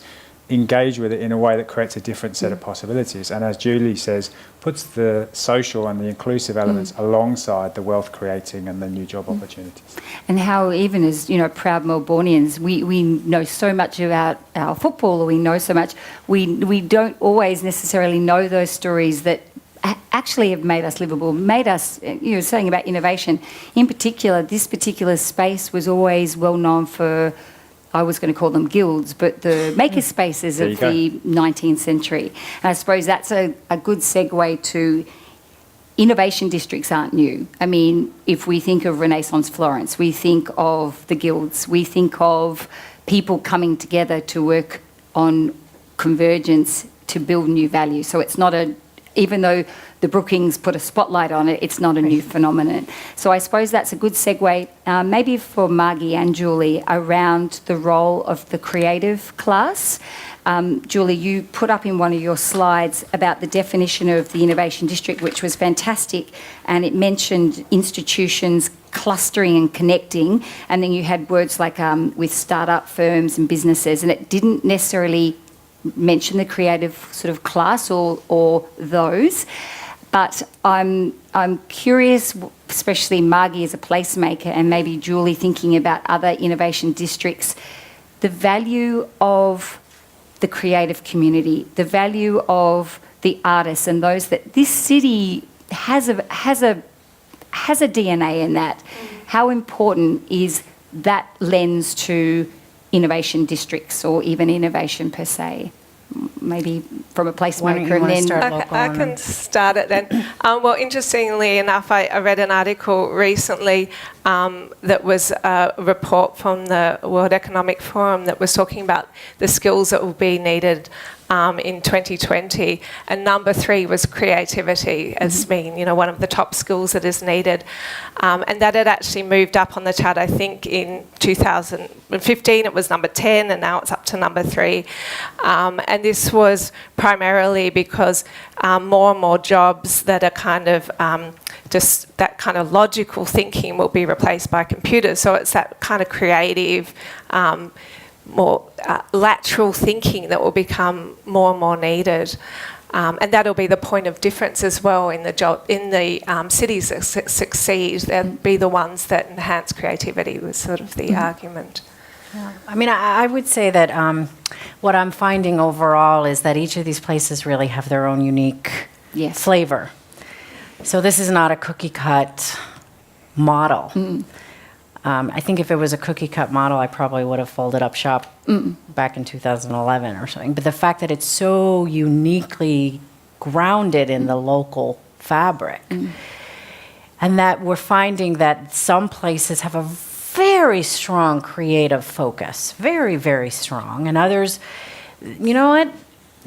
engage with it in a way that creates a different set of possibilities? And as Julie says, puts the social and the inclusive elements alongside the wealth creating and the new job opportunities. And how even as, proud Melbournians, we know so much about our football, or we know so much, we don't always necessarily know those stories that actually have made us livable, made us, you were saying about innovation. In particular, this particular space was always well known for, I was going to call them guilds, but the maker spaces of the 19th century. And I suppose that's a good segue to innovation districts aren't new. I mean, if we think of Renaissance Florence, we think of the guilds, we think of people coming together to work on convergence to build new value. So it's not even though the Brookings put a spotlight on it, it's not a new phenomenon. So I suppose that's a good segue, maybe for Margie and Julie, around the role of the creative class. Julie, you put up in one of your slides about the definition of the innovation district, which was fantastic, and it mentioned institutions clustering and connecting, and then you had words like with start-up firms and businesses, and it didn't necessarily mention the creative sort of class or those. But I'm curious, especially Margie as a placemaker, and maybe Julie thinking about other innovation districts, the value of the creative community, the value of the artists and those that this city has a DNA in that. How important is that lens to innovation districts or even innovation per se? Maybe from a placemaker and then... I can start it then. Well, interestingly enough, I read an article recently that was a report from the World Economic Forum that was talking about the skills that will be needed in 2020, and number 3 was creativity as being, one of the top skills that is needed, and that had actually moved up on the chart. I think in 2015 it was number 10, and now it's up to number 3, and this was primarily because more and more jobs that are kind of just that kind of logical thinking will be replaced by computers. So it's that kind of creative, more lateral thinking that will become more and more needed, and that'll be the point of difference as well in the job in the cities that succeed. They'll be the ones that enhance creativity. Was sort of the argument. Yeah. I mean, I would say that what I'm finding overall is that each of these places really have their own unique flavor. So this is not a cookie-cut model. I think if it was a cookie-cut model, I probably would have folded up shop back in 2011 or something. But the fact that it's so uniquely grounded in the local fabric, and that we're finding that some places have a very strong creative focus, very, very strong, and others, you know what,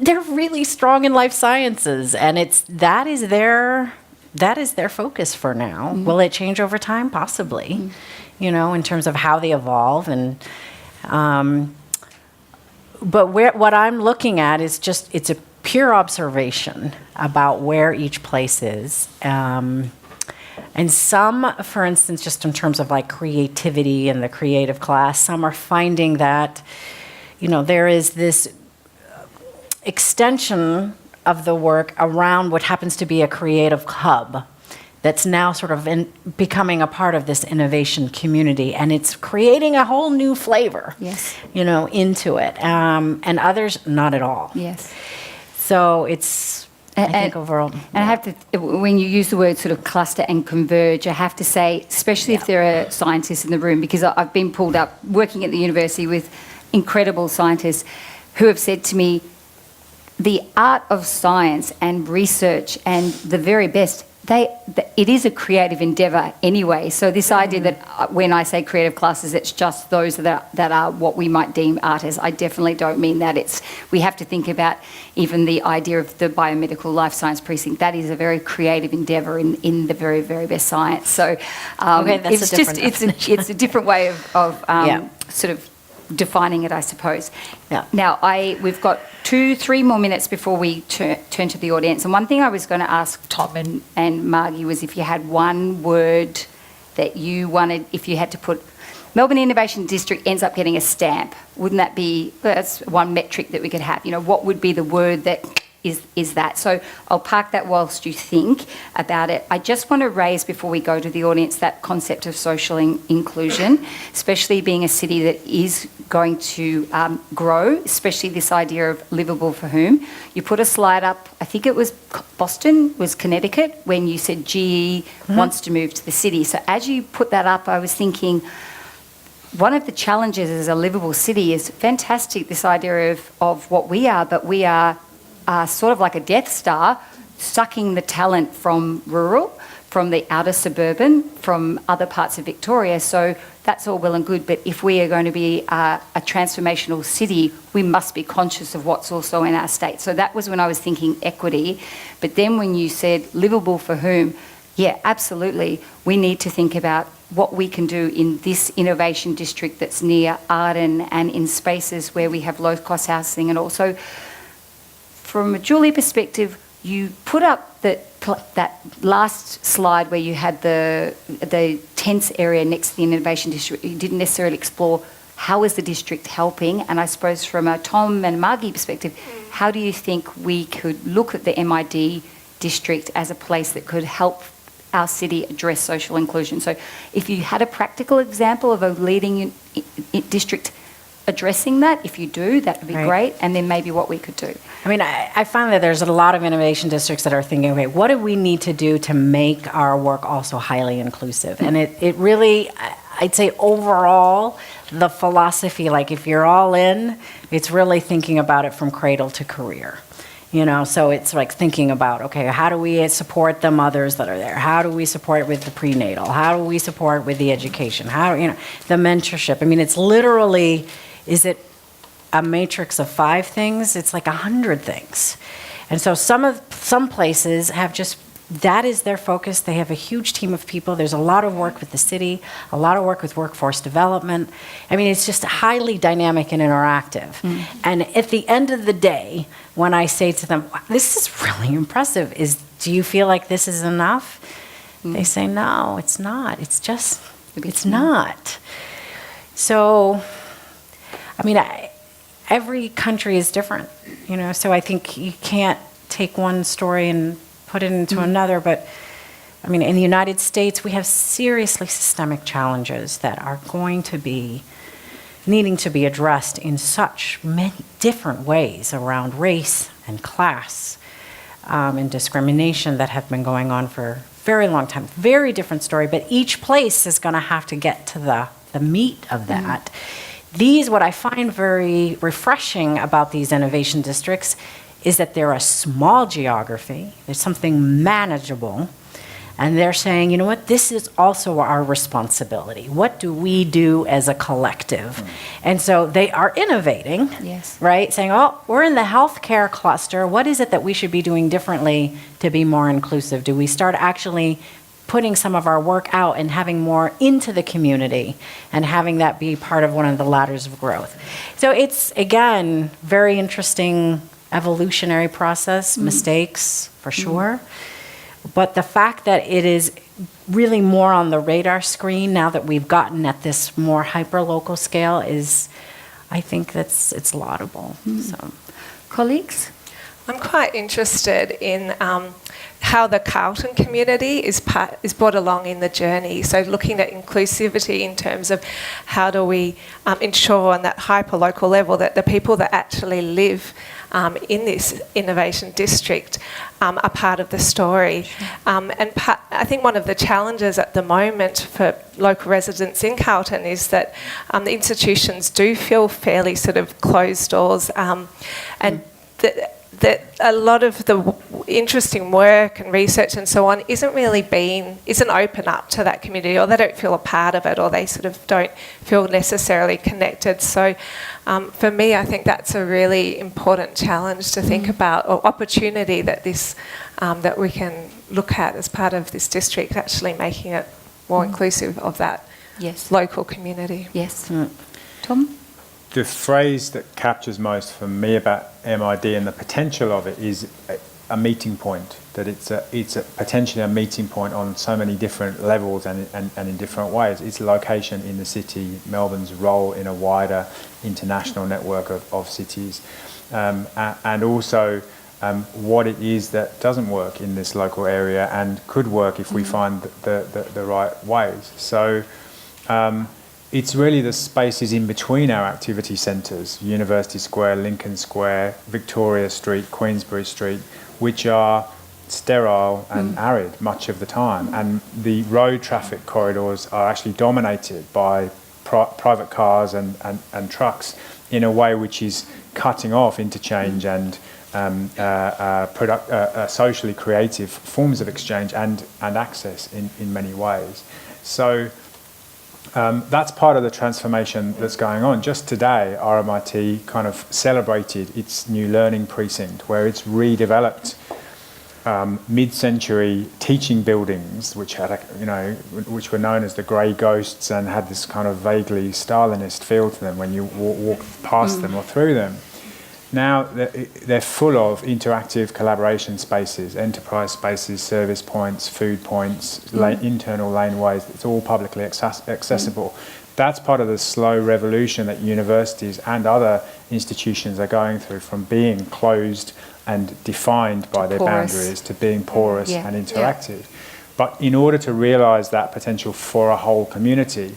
they're really strong in life sciences, and that is their focus for now. Will it change over time? Possibly. In terms of how they evolve, and but what I'm looking at is just, it's a pure observation about where each place is, and some, for instance, just in terms of like creativity and the creative class, some are finding that there is this extension of the work around what happens to be a creative hub that's now sort of becoming a part of this innovation community, and it's creating a whole new flavor, Yes. into it, and others not at all. Yes. So it's, I think overall. And I have to, when you use the word sort of cluster and converge, I have to say, especially if there are scientists in the room, because I've been pulled up working at the university with incredible scientists who have said to me, the art of science and research and the very best, it is a creative endeavour anyway. So this idea that when I say creative classes, it's just those that are what we might deem artists, I definitely don't mean that. We have to think about even the idea of the biomedical life science precinct. That is a very creative endeavour in the very, very best science. So that's it's a different way of sort of defining it, I suppose. Yeah. Now, we've got 2-3 more minutes before we turn to the audience. And one thing I was going to ask Tom and Margie was if you had one word that you wanted, if you had to put Melbourne Innovation District ends up getting a stamp, wouldn't that be, that's one metric that we could have, what would be the word that is that? So I'll park that whilst you think about it. I just want to raise, before we go to the audience, that concept of social inclusion, especially being a city that is going to grow, especially this idea of livable for whom. You put a slide up, I think it was Boston, was Connecticut, when you said GE wants to move to the city. So as you put that up, I was thinking, one of the challenges as a livable city is fantastic, this idea of what we are, but we are sort of like a Death Star, sucking the talent from rural, from the outer suburban, from other parts of Victoria. So that's all well and good, but if we are going to be a transformational city, we must be conscious of what's also in our state. So that was when I was thinking equity. But then when you said livable for whom, yeah, absolutely. We need to think about what we can do in this innovation district that's near Arden and in spaces where we have low-cost housing. And also, from a Julie perspective, you put up that last slide where you had the tense area next to the innovation district. You didn't necessarily explore how is the district helping, and I suppose from a Tom and Margie perspective, how do you think we could look at the MID district as a place that could help our city address social inclusion? So if you had a practical example of a leading district addressing that, if you do, that would be great, and then maybe what we could do. I mean, I find that there's a lot of innovation districts that are thinking, okay, what do we need to do to make our work also highly inclusive? And it really, I'd say overall, the philosophy, like if you're all in, it's really thinking about it from cradle to career. So it's like thinking about, okay, how do we support the mothers that are there? How do we support it with the prenatal? How do we support it with the education? The mentorship? I mean, it's literally, is it a matrix of 5 things? It's like 100 things. And so some places have just, that is their focus. They have a huge team of people. There's a lot of work with the city, a lot of work with workforce development. I mean, it's just highly dynamic and interactive. And at the end of the day, when I say to them, wow, this is really impressive, do you feel like this is enough? They say, no, it's not. It's not. So, I mean, every country is different, so I think you can't take one story and put it into another, but I mean, in the United States, we have seriously systemic challenges that are going to be needing to be addressed in such many different ways around race and class and discrimination that have been going on for a very long time. Very different story, but each place is going to have to get to the meat of that. What I find very refreshing about these innovation districts is that they're a small geography, there's something manageable, and they're saying, you know what, this is also our responsibility. What do we do as a collective? And so they are innovating, right? Saying, oh, we're in the healthcare cluster. What is it that we should be doing differently to be more inclusive? Do we start actually putting some of our work out and having more into the community and having that be part of one of the ladders of growth? So it's, again, very interesting evolutionary process, mistakes for sure. But the fact that it is really more on the radar screen now that we've gotten at this more hyper-local scale is, I think it's laudable. So, colleagues? I'm quite interested in how the Carlton community is brought along in the journey. So looking at inclusivity in terms of how do we ensure on that hyper-local level that the people that actually live in this innovation district are part of the story. I think one of the challenges at the moment for local residents in Carlton is that the institutions do feel fairly sort of closed doors, and that a lot of the interesting work and research and so on isn't open up to that community, or they don't feel a part of it, or they sort of don't feel necessarily connected. So for me, I think that's a really important challenge to think about, or opportunity that that we can look at as part of this district, actually making it more inclusive of that local community. Yes. Tom? The phrase that captures most for me about MID and the potential of it is a meeting point, that it's potentially a meeting point on so many different levels and in different ways. Its location in the city, Melbourne's role in a wider international network of cities, and also what it is that doesn't work in this local area and could work if we find the right ways. So it's really the spaces in between our activity centres, University Square, Lincoln Square, Victoria Street, Queensbury Street, which are sterile and arid much of the time. And the road traffic corridors are actually dominated by private cars and trucks in a way which is cutting off interchange and socially creative forms of exchange and access in many ways. So that's part of the transformation that's going on. Just today, RMIT kind of celebrated its new learning precinct, where it's redeveloped mid-century teaching buildings, which had, which were known as the grey ghosts and had this kind of vaguely Stalinist feel to them when you walk past them or through them. Now they're full of interactive collaboration spaces, enterprise spaces, service points, food points, internal laneways. It's all publicly accessible. That's part of the slow revolution that universities and other institutions are going through, from being closed and defined by their boundaries to being porous and interactive. But in order to realise that potential for a whole community,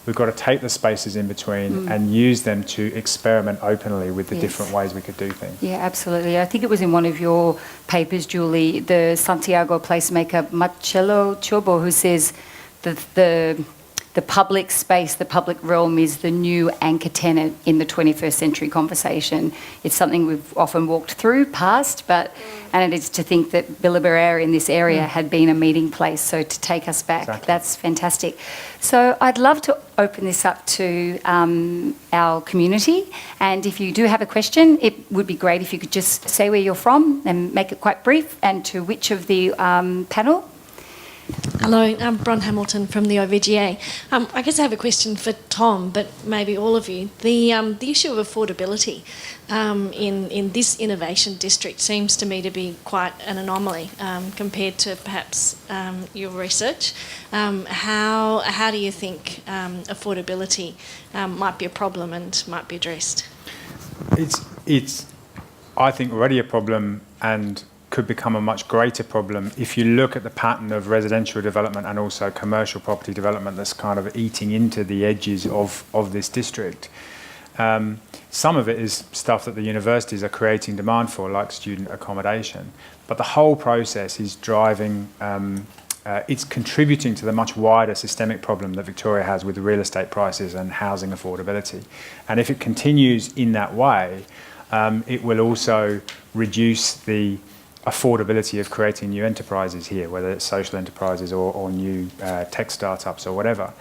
we've got to take the spaces in between and use them to experiment openly with the different ways we could do things. Yeah, absolutely. I think it was in one of your papers, Julie, the Santiago placemaker Marcelo Chobo, who says the public space, the public realm is the new anchor tenant in the 21st century conversation. It's something we've often walked through, past, and it is to think that Billabara in this area had been a meeting place, so to take us back, that's fantastic. So I'd love to open this up to our community, and if you do have a question, it would be great if you could just say where you're from and make it quite brief, and to which of the panel. Hello, I'm Bron Hamilton from the OVGA. I guess I have a question for Tom, but maybe all of you. The issue of affordability in this innovation district seems to me to be quite an anomaly compared to perhaps your research. How do you think affordability might be a problem and might be addressed? It's I think already a problem, and could become a much greater problem if you look at the pattern of residential development and also commercial property development that's kind of eating into the edges of this district. Some of it is stuff that the universities are creating demand for, like student accommodation, but the whole process is driving, it's contributing to the much wider systemic problem that Victoria has with real estate prices and housing affordability. And if it continues in that way, it will also reduce the affordability of creating new enterprises here, whether it's social enterprises or new tech startups or whatever.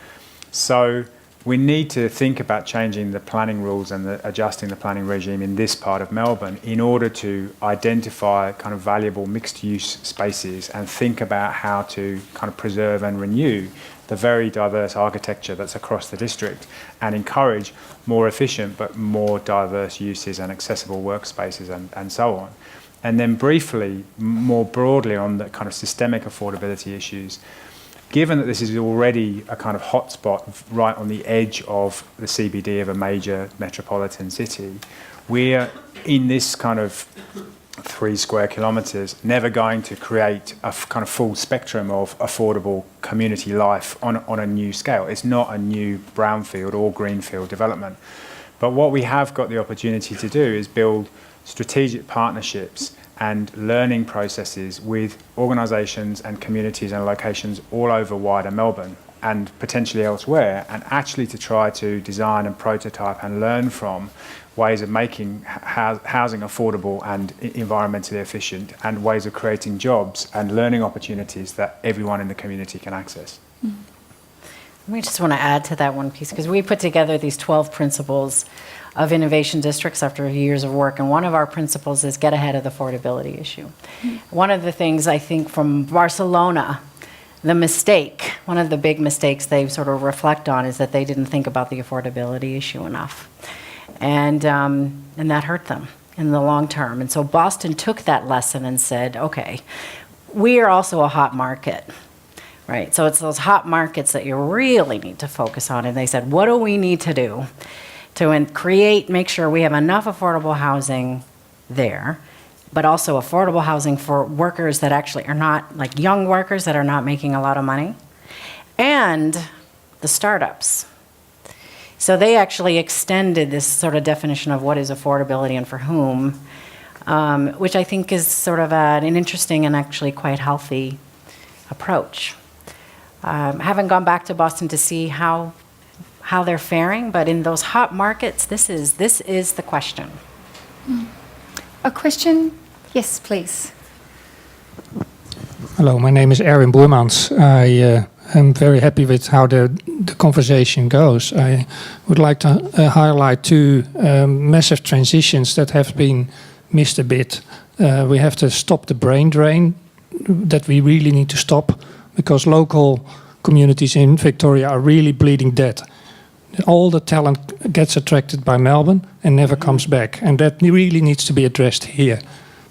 So we need to think about changing the planning rules and adjusting the planning regime in this part of Melbourne in order to identify kind of valuable mixed-use spaces and think about how to kind of preserve and renew the very diverse architecture that's across the district and encourage more efficient but more diverse uses and accessible workspaces and so on. And then briefly, more broadly on the kind of systemic affordability issues, given that this is already a kind of hotspot right on the edge of the CBD of a major metropolitan city, we're in this kind of 3 square kilometres, never going to create a kind of full spectrum of affordable community life on a new scale. It's not a new brownfield or greenfield development. But what we have got the opportunity to do is build strategic partnerships and learning processes with organisations and communities and locations all over wider Melbourne and potentially elsewhere, and actually to try to design and prototype and learn from ways of making housing affordable and environmentally efficient, and ways of creating jobs and learning opportunities that everyone in the community can access. We just want to add to that one piece, because we put together these 12 principles of innovation districts after years of work, and one of our principles is get ahead of the affordability issue. One of the things I think from Barcelona, one of the big mistakes they sort of reflect on is that they didn't think about the affordability issue enough. And that hurt them in the long term. And so Boston took that lesson and said, okay, we are also a hot market, right? So it's those hot markets that you really need to focus on. And they said, what do we need to do to make sure we have enough affordable housing there, but also affordable housing for workers that actually are not, like young workers that are not making a lot of money, and the startups. So they actually extended this sort of definition of what is affordability and for whom, which I think is sort of an interesting and actually quite healthy approach. I haven't gone back to Boston to see how they're faring, but in those hot markets, this is the question. A question? Yes, please. Hello, my name is Erwin Boermans. I am very happy with how the conversation goes. I would like to highlight 2 massive transitions that have been missed a bit. We have to stop the brain drain that we really need to stop, because local communities in Victoria are really bleeding dead. All the talent gets attracted by Melbourne and never comes back, and that really needs to be addressed here,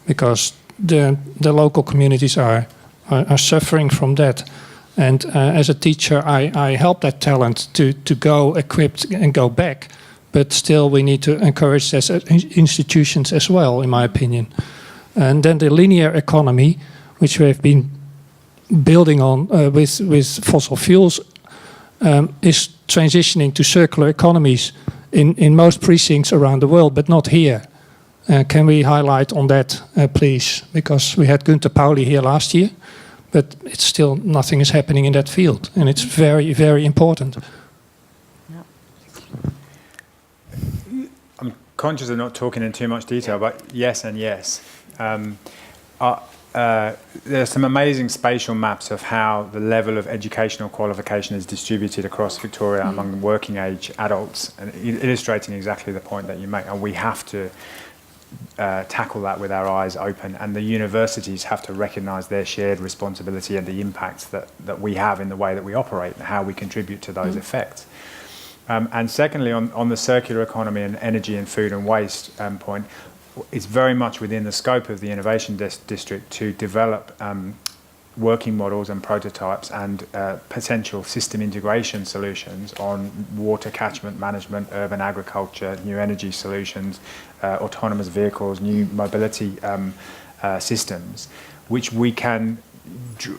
because the local communities are suffering from that. And as a teacher, I help that talent to go equipped and go back, but still we need to encourage as institutions as well, in my opinion. And then the linear economy, which we have been building on with fossil fuels, is transitioning to circular economies in most precincts around the world, but not here. Can we highlight on that, please? Because we had Gunther Pauli here last year, but it's still nothing is happening in that field, and it's very, very important. I'm conscious of not talking in too much detail, but yes and yes. There are some amazing spatial maps of how the level of educational qualification is distributed across Victoria among working age adults, and illustrating exactly the point that you make. And we have to tackle that with our eyes open, and the universities have to recognise their shared responsibility and the impacts that we have in the way that we operate and how we contribute to those effects. And secondly, on the circular economy and energy and food and waste point, it's very much within the scope of the Innovation District to develop working models and prototypes and potential system integration solutions on water catchment management, urban agriculture, new energy solutions, autonomous vehicles, new mobility systems,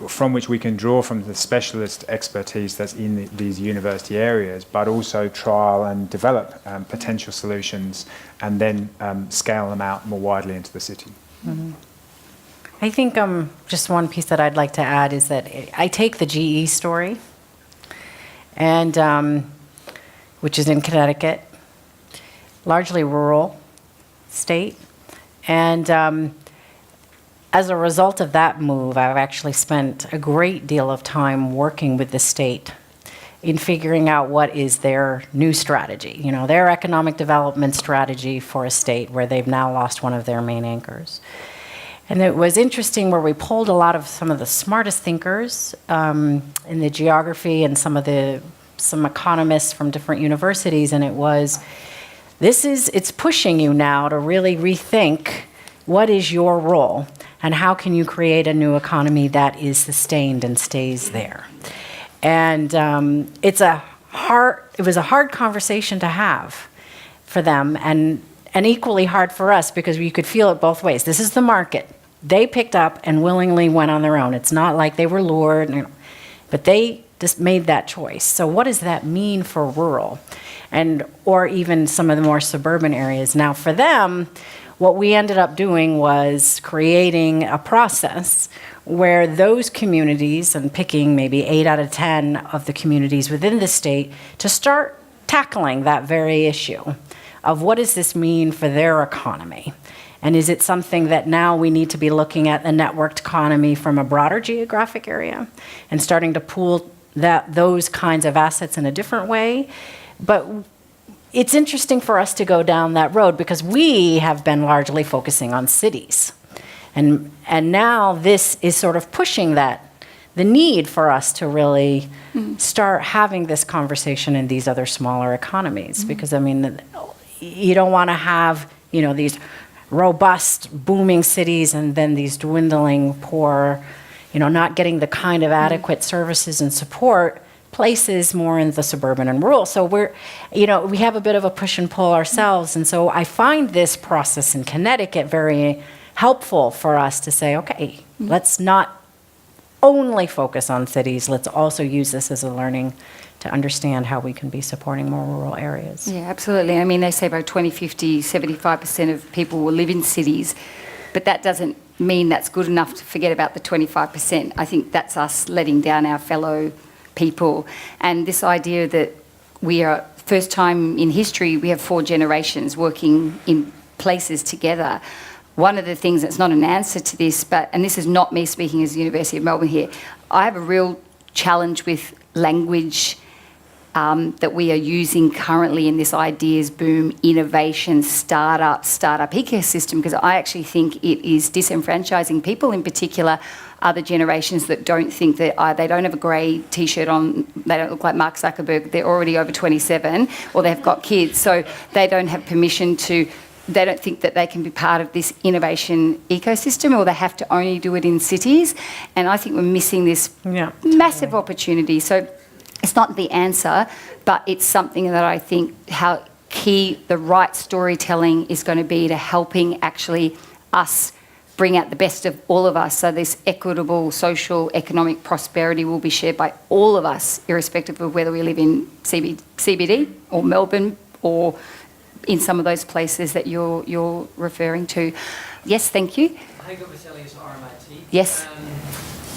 from which we can draw from the specialist expertise that's in these university areas, but also trial and develop potential solutions and then scale them out more widely into the city. Mm-hmm. I think just one piece that I'd like to add is that I take the GE story, and which is in Connecticut, largely rural state, and as a result of that move, I've actually spent a great deal of time working with the state in figuring out what is their new strategy, their economic development strategy for a state where they've now lost one of their main anchors. And it was interesting where we pulled some of the smartest thinkers in the geography and some economists from different universities, and it's pushing you now to really rethink what is your role and how can you create a new economy that is sustained and stays there. And it was a hard conversation to have for them, and and equally hard for us because we could feel it both ways. This is the market. They picked up and willingly went on their own. It's not like they were lured, but they just made that choice. So what does that mean for rural or even some of the more suburban areas? Now for them, what we ended up doing was creating a process where those communities, and picking maybe 8 out of 10 of the communities within the state, to start tackling that very issue of what does this mean for their economy? And is it something that now we need to be looking at the networked economy from a broader geographic area and starting to pool those kinds of assets in a different way? But it's interesting for us to go down that road because we have been largely focusing on cities. And now this is sort of pushing the need for us to really start having this conversation in these other smaller economies. Because, I mean, you don't want to have, these robust, booming cities and then these dwindling, poor, not getting the kind of adequate services and support places more in the suburban and rural. So we have a bit of a push and pull ourselves. And so I find this process in Connecticut very helpful for us to say, okay, let's not only focus on cities, let's also use this as a learning to understand how we can be supporting more rural areas. Yeah, absolutely. I mean, they say by 2050, 75% of people will live in cities, but that doesn't mean that's good enough to forget about the 25%. I think that's us letting down our fellow people. And this idea that we are, first time in history, we have 4 generations working in places together. One of the things that's not an answer to this, and this is not me speaking as the University of Melbourne here, I have a real challenge with language that we are using currently in this ideas boom, innovation, startup ecosystem, because I actually think it is disenfranchising people, in particular other generations that don't think that they don't have a grey T-shirt on, they don't look like Mark Zuckerberg, they're already over 27, or they've got kids, so they don't have permission to, they don't think that they can be part of this innovation ecosystem, or they have to only do it in cities. And I think we're missing this massive opportunity. So it's not the answer, but it's something that I think how key the right storytelling is going to be to helping actually us bring out the best of all of us. So this equitable social economic prosperity will be shared by all of us, irrespective of whether we live in CBD or Melbourne or in some of those places that you're referring to. Yes, thank you. Hi, Jacyl from RMIT. Yes.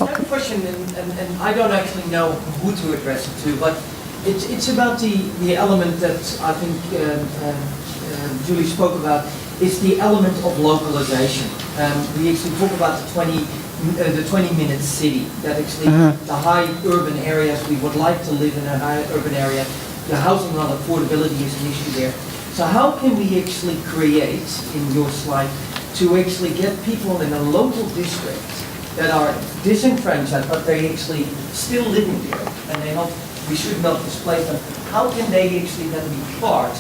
I have a question, and I don't actually know who to address it to, but it's about the element that I think Julie spoke about, is the element of localization. We actually talk about the 20-minute city, that actually the high urban areas, we would like to live in a high urban area. The housing on affordability is an issue there. So how can we actually create, in your slide, to actually get people in a local district that are disenfranchised, but they actually still living there, and we should not displace them. How can they actually then be part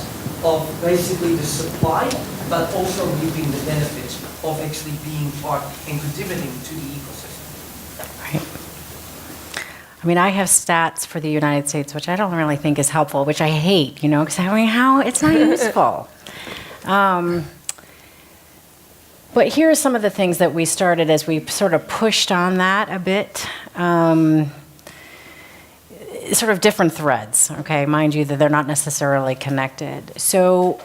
of basically the supply, but also reaping the benefits of actually being part and contributing to the ecosystem? Right. I mean, I have stats for the United States, which I don't really think is helpful, which I hate, because how it's not useful. But here are some of the things that we started as we sort of pushed on that a bit. Sort of different threads, okay? Mind you that they're not necessarily connected. So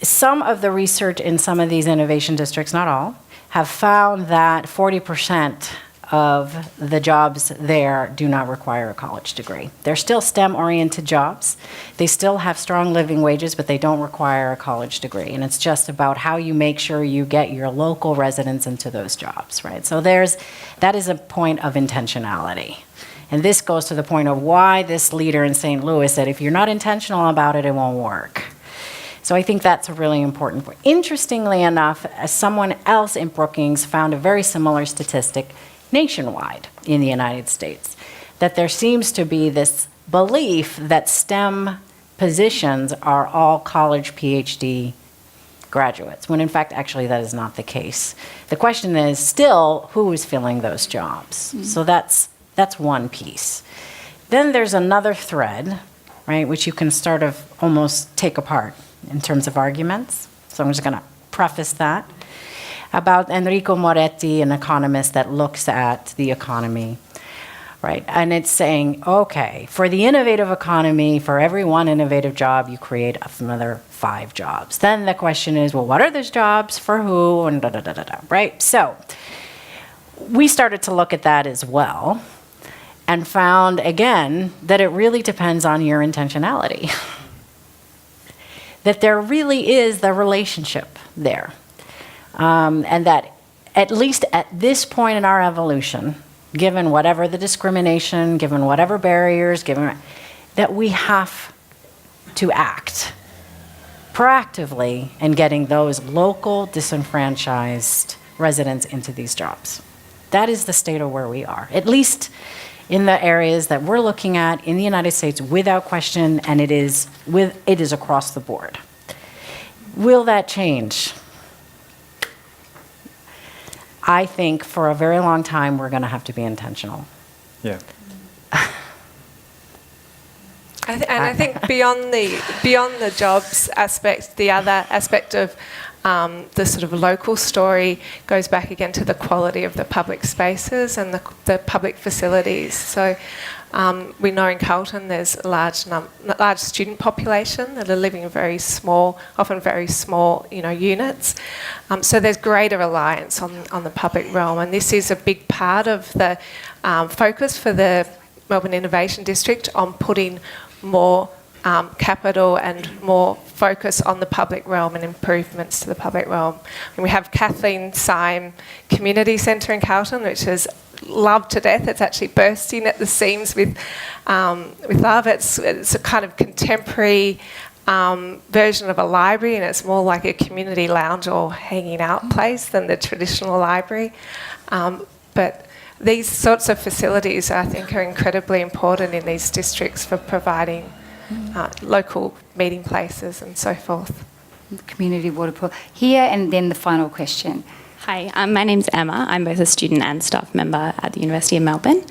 some of the research in some of these innovation districts, not all, have found that 40% of the jobs there do not require a college degree. They're still STEM-oriented jobs. They still have strong living wages, but they don't require a college degree. And it's just about how you make sure you get your local residents into those jobs, right? So that is a point of intentionality. And this goes to the point of why this leader in St. Louis said, if you're not intentional about it, it won't work. So I think that's a really important point. Interestingly enough, someone else in Brookings found a very similar statistic nationwide in the United States, that there seems to be this belief that STEM positions are all college PhD graduates, when in fact, actually, that is not the case. The question is still, who is filling those jobs? So that's one piece. Then there's another thread, right, which you can sort of almost take apart. in terms of arguments. So I'm just going to preface that. About Enrico Moretti, an economist that looks at the economy, right? And it's saying, okay, for the innovative economy, for every one innovative job, you create another 5 jobs. Then the question is, well, what are those jobs for who? And right? So we started to look at that as well and found, again, that it really depends on your intentionality. That there really is the relationship there. And that at least at this point in our evolution, given whatever the discrimination, given whatever barriers, given that we have to act proactively in getting those local disenfranchised residents into these jobs. That is the state of where we are, at least in the areas that we're looking at in the United States, without question, and it is across the board. Will that change? I think for a very long time, we're going to have to be intentional. Yeah. I think beyond the jobs aspect, the other aspect of the sort of local story goes back again to the quality of the public spaces and the public facilities. So we know in Carlton there's a large student population that are living in very small, often very small, units. So there's greater reliance on the public realm, and this is a big part of the focus for the Melbourne Innovation District on putting more capital and more focus on the public realm and improvements to the public realm. And we have Kathleen Syme Community Centre in Carlton, which is loved to death. It's actually bursting at the seams with love. It's a kind of contemporary version of a library, and it's more like a community lounge or hanging out place than the traditional library. But these sorts of facilities, I think, are incredibly important in these districts for providing local meeting places and so forth. Community water pool. Here, and then the final question. Hi, my name's Emma. I'm both a student and staff member at the University of Melbourne.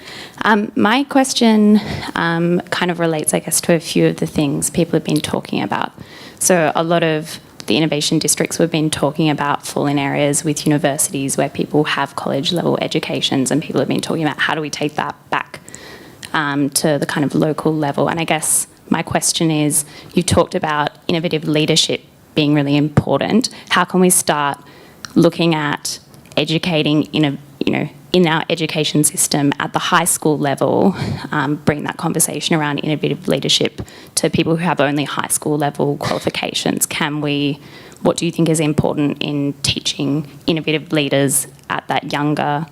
My question kind of relates, I guess, to a few of the things people have been talking about. So a lot of the innovation districts we've been talking about fall in areas with universities where people have college-level educations, and people have been talking about how do we take that back to the kind of local level. And I guess my question is, you talked about innovative leadership being really important. How can we start looking at educating in our education system at the high school level, bring that conversation around innovative leadership to people who have only high school level qualifications? What do you think is important in teaching innovative leaders at that younger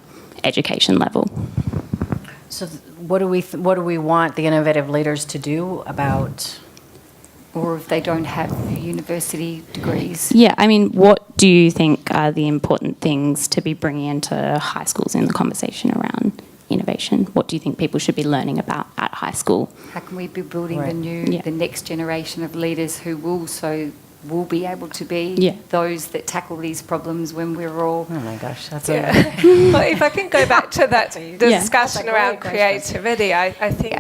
education level? So what do we want the innovative leaders to do about? Or if they don't have university degrees. Yeah, I mean, what do you think are the important things to be bringing into high schools in the conversation around innovation? What do you think people should be learning about at high school? How can we be building Right. the next generation of leaders who will be able to be those that tackle these problems when we're all... Oh my gosh, that's Well, if I can go back to that discussion That's a around great question. creativity, I think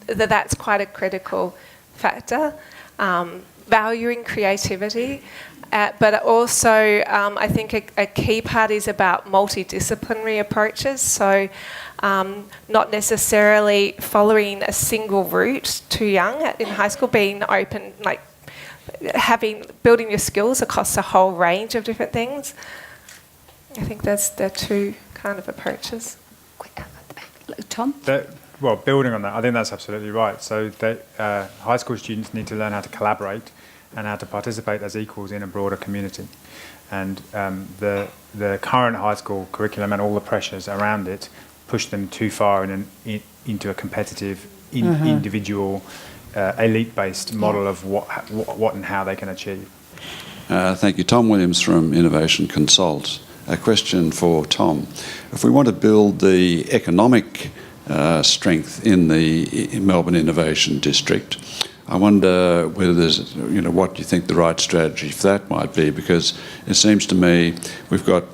that's quite a critical factor. Valuing creativity, but also I think a key part is about multidisciplinary approaches. So not necessarily following a single route too young in high school, being open, like building your skills across a whole range of different things. I think they're two kind of approaches. Tom? Well, building on that, I think that's absolutely right. So high school students need to learn how to collaborate and how to participate as equals in a broader community. And the current high school curriculum and all the pressures around it push them too far into a competitive, individual, elite-based model of what and how they can achieve. Thank you. Tom Williams from Innovation Consult. A question for Tom. If we want to build the economic strength in the Melbourne Innovation District, I wonder whether there's, what you think the right strategy for that might be, because it seems to me we've got,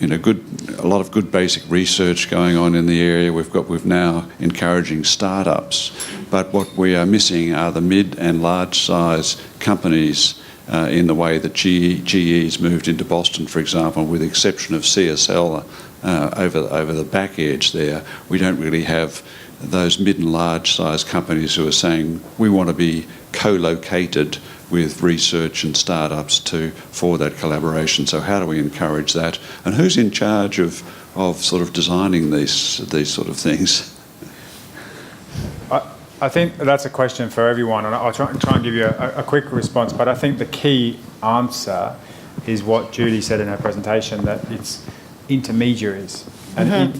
a lot of good basic research going on in the area. We've now encouraging startups, but what we are missing are the mid and large size companies in the way that GE's moved into Boston, for example, with the exception of CSL over the back edge there. We don't really have those mid and large size companies who are saying we want to be co-located with research and startups for that collaboration. So how do we encourage that? And who's in charge of sort of designing these sort of things? I think that's a question for everyone, and I'll try and give you a quick response, but I think the key answer is what Julie said in her presentation, that it's intermediaries. And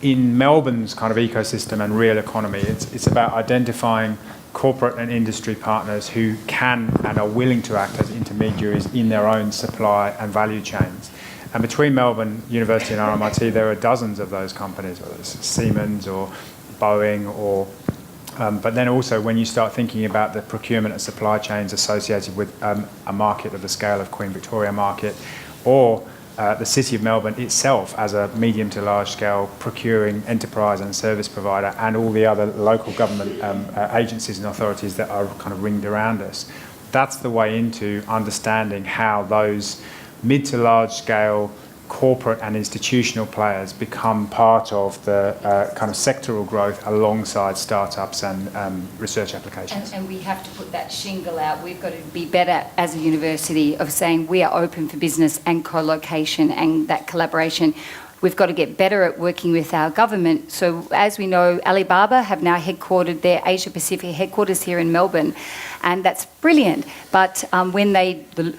in Melbourne's kind of ecosystem and real economy, it's about identifying corporate and industry partners who can and are willing to act as intermediaries in their own supply and value chains. And between Melbourne University and RMIT, there are dozens of those companies, whether it's Siemens or Boeing or but then also when you start thinking about the procurement and supply chains associated with a market of the scale of Queen Victoria Market, or the City of Melbourne itself as a medium to large scale procuring enterprise and service provider, and all the other local government agencies and authorities that are kind of ringed around us. That's the way into understanding how those mid to large scale corporate and institutional players become part of the kind of sectoral growth alongside startups and research applications. And we have to put that shingle out. We've got to be better as a university of saying we are open for business and co-location and that collaboration. We've got to get better at working with our government. So as we know, Alibaba have now headquartered their Asia Pacific headquarters here in Melbourne, and that's brilliant. But when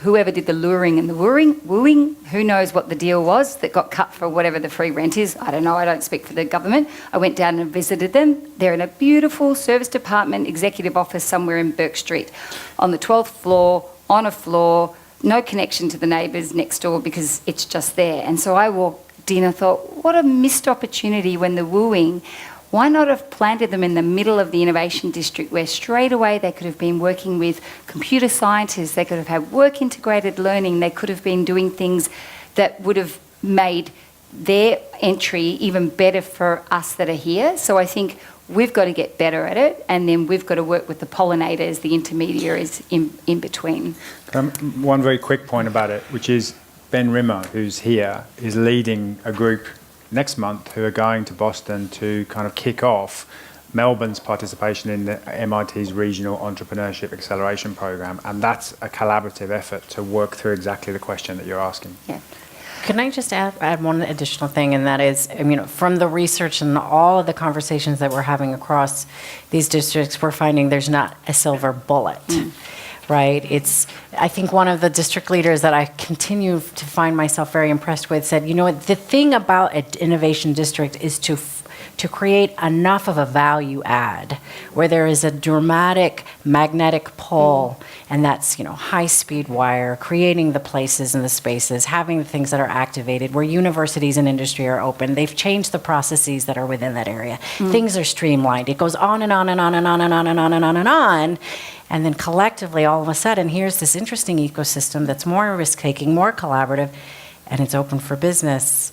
whoever did the luring and the wooing, who knows what the deal was that got cut for whatever the free rent is. I don't know, I don't speak for the government. I went down and visited them. They're in a beautiful service department executive office somewhere in Bourke Street, on the 12th floor, on a floor, no connection to the neighbours next door because it's just there. And so I walked in and thought, what a missed opportunity when the wooing. Why not have planted them in the middle of the innovation district where straight away they could have been working with computer scientists, they could have had work integrated learning, they could have been doing things that would have made their entry even better for us that are here. So I think we've got to get better at it, and then we've got to work with the pollinators, the intermediaries in between. One very quick point about it, which is Ben Rimmer, who's here, is leading a group next month who are going to Boston to kind of kick off Melbourne's participation in the MIT's Regional Entrepreneurship Acceleration Program. And that's a collaborative effort to work through exactly the question that you're asking. Yeah. Can I just add one additional thing, and that is, from the research and all of the conversations that we're having across these districts, we're finding there's not a silver bullet. Right? I think one of the district leaders that I continue to find myself very impressed with said, the thing about an innovation district is to create enough of a value add where there is a dramatic magnetic pull, and that's, high-speed wire, creating the places and the spaces, having the things that are activated, where universities and industry are open. They've changed the processes that are within that area. Things are streamlined. It goes on and on and on and on and on and on and on and on. And then collectively, all of a sudden, here's this interesting ecosystem that's more risk-taking, more collaborative, and it's open for business.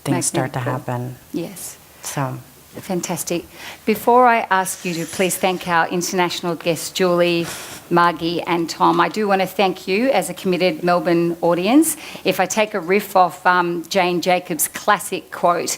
Things start to happen. Yes. So fantastic. Before I ask you to please thank our international guests, Julie, Margie and Tom, I do want to thank you as a committed Melbourne audience. If I take a riff off Jane Jacobs' classic quote,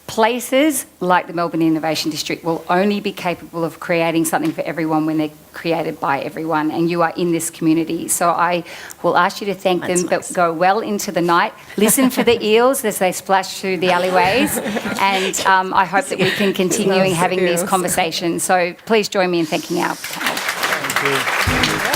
places like the Melbourne Innovation District will only be capable of creating something for everyone when they're created by everyone, and you are in this community. So I will ask you to thank them, but go well into the night. Listen for the eels as they splash through the alleyways, and I hope that we can continue having these conversations. So please join me in thanking our panel. Thank you.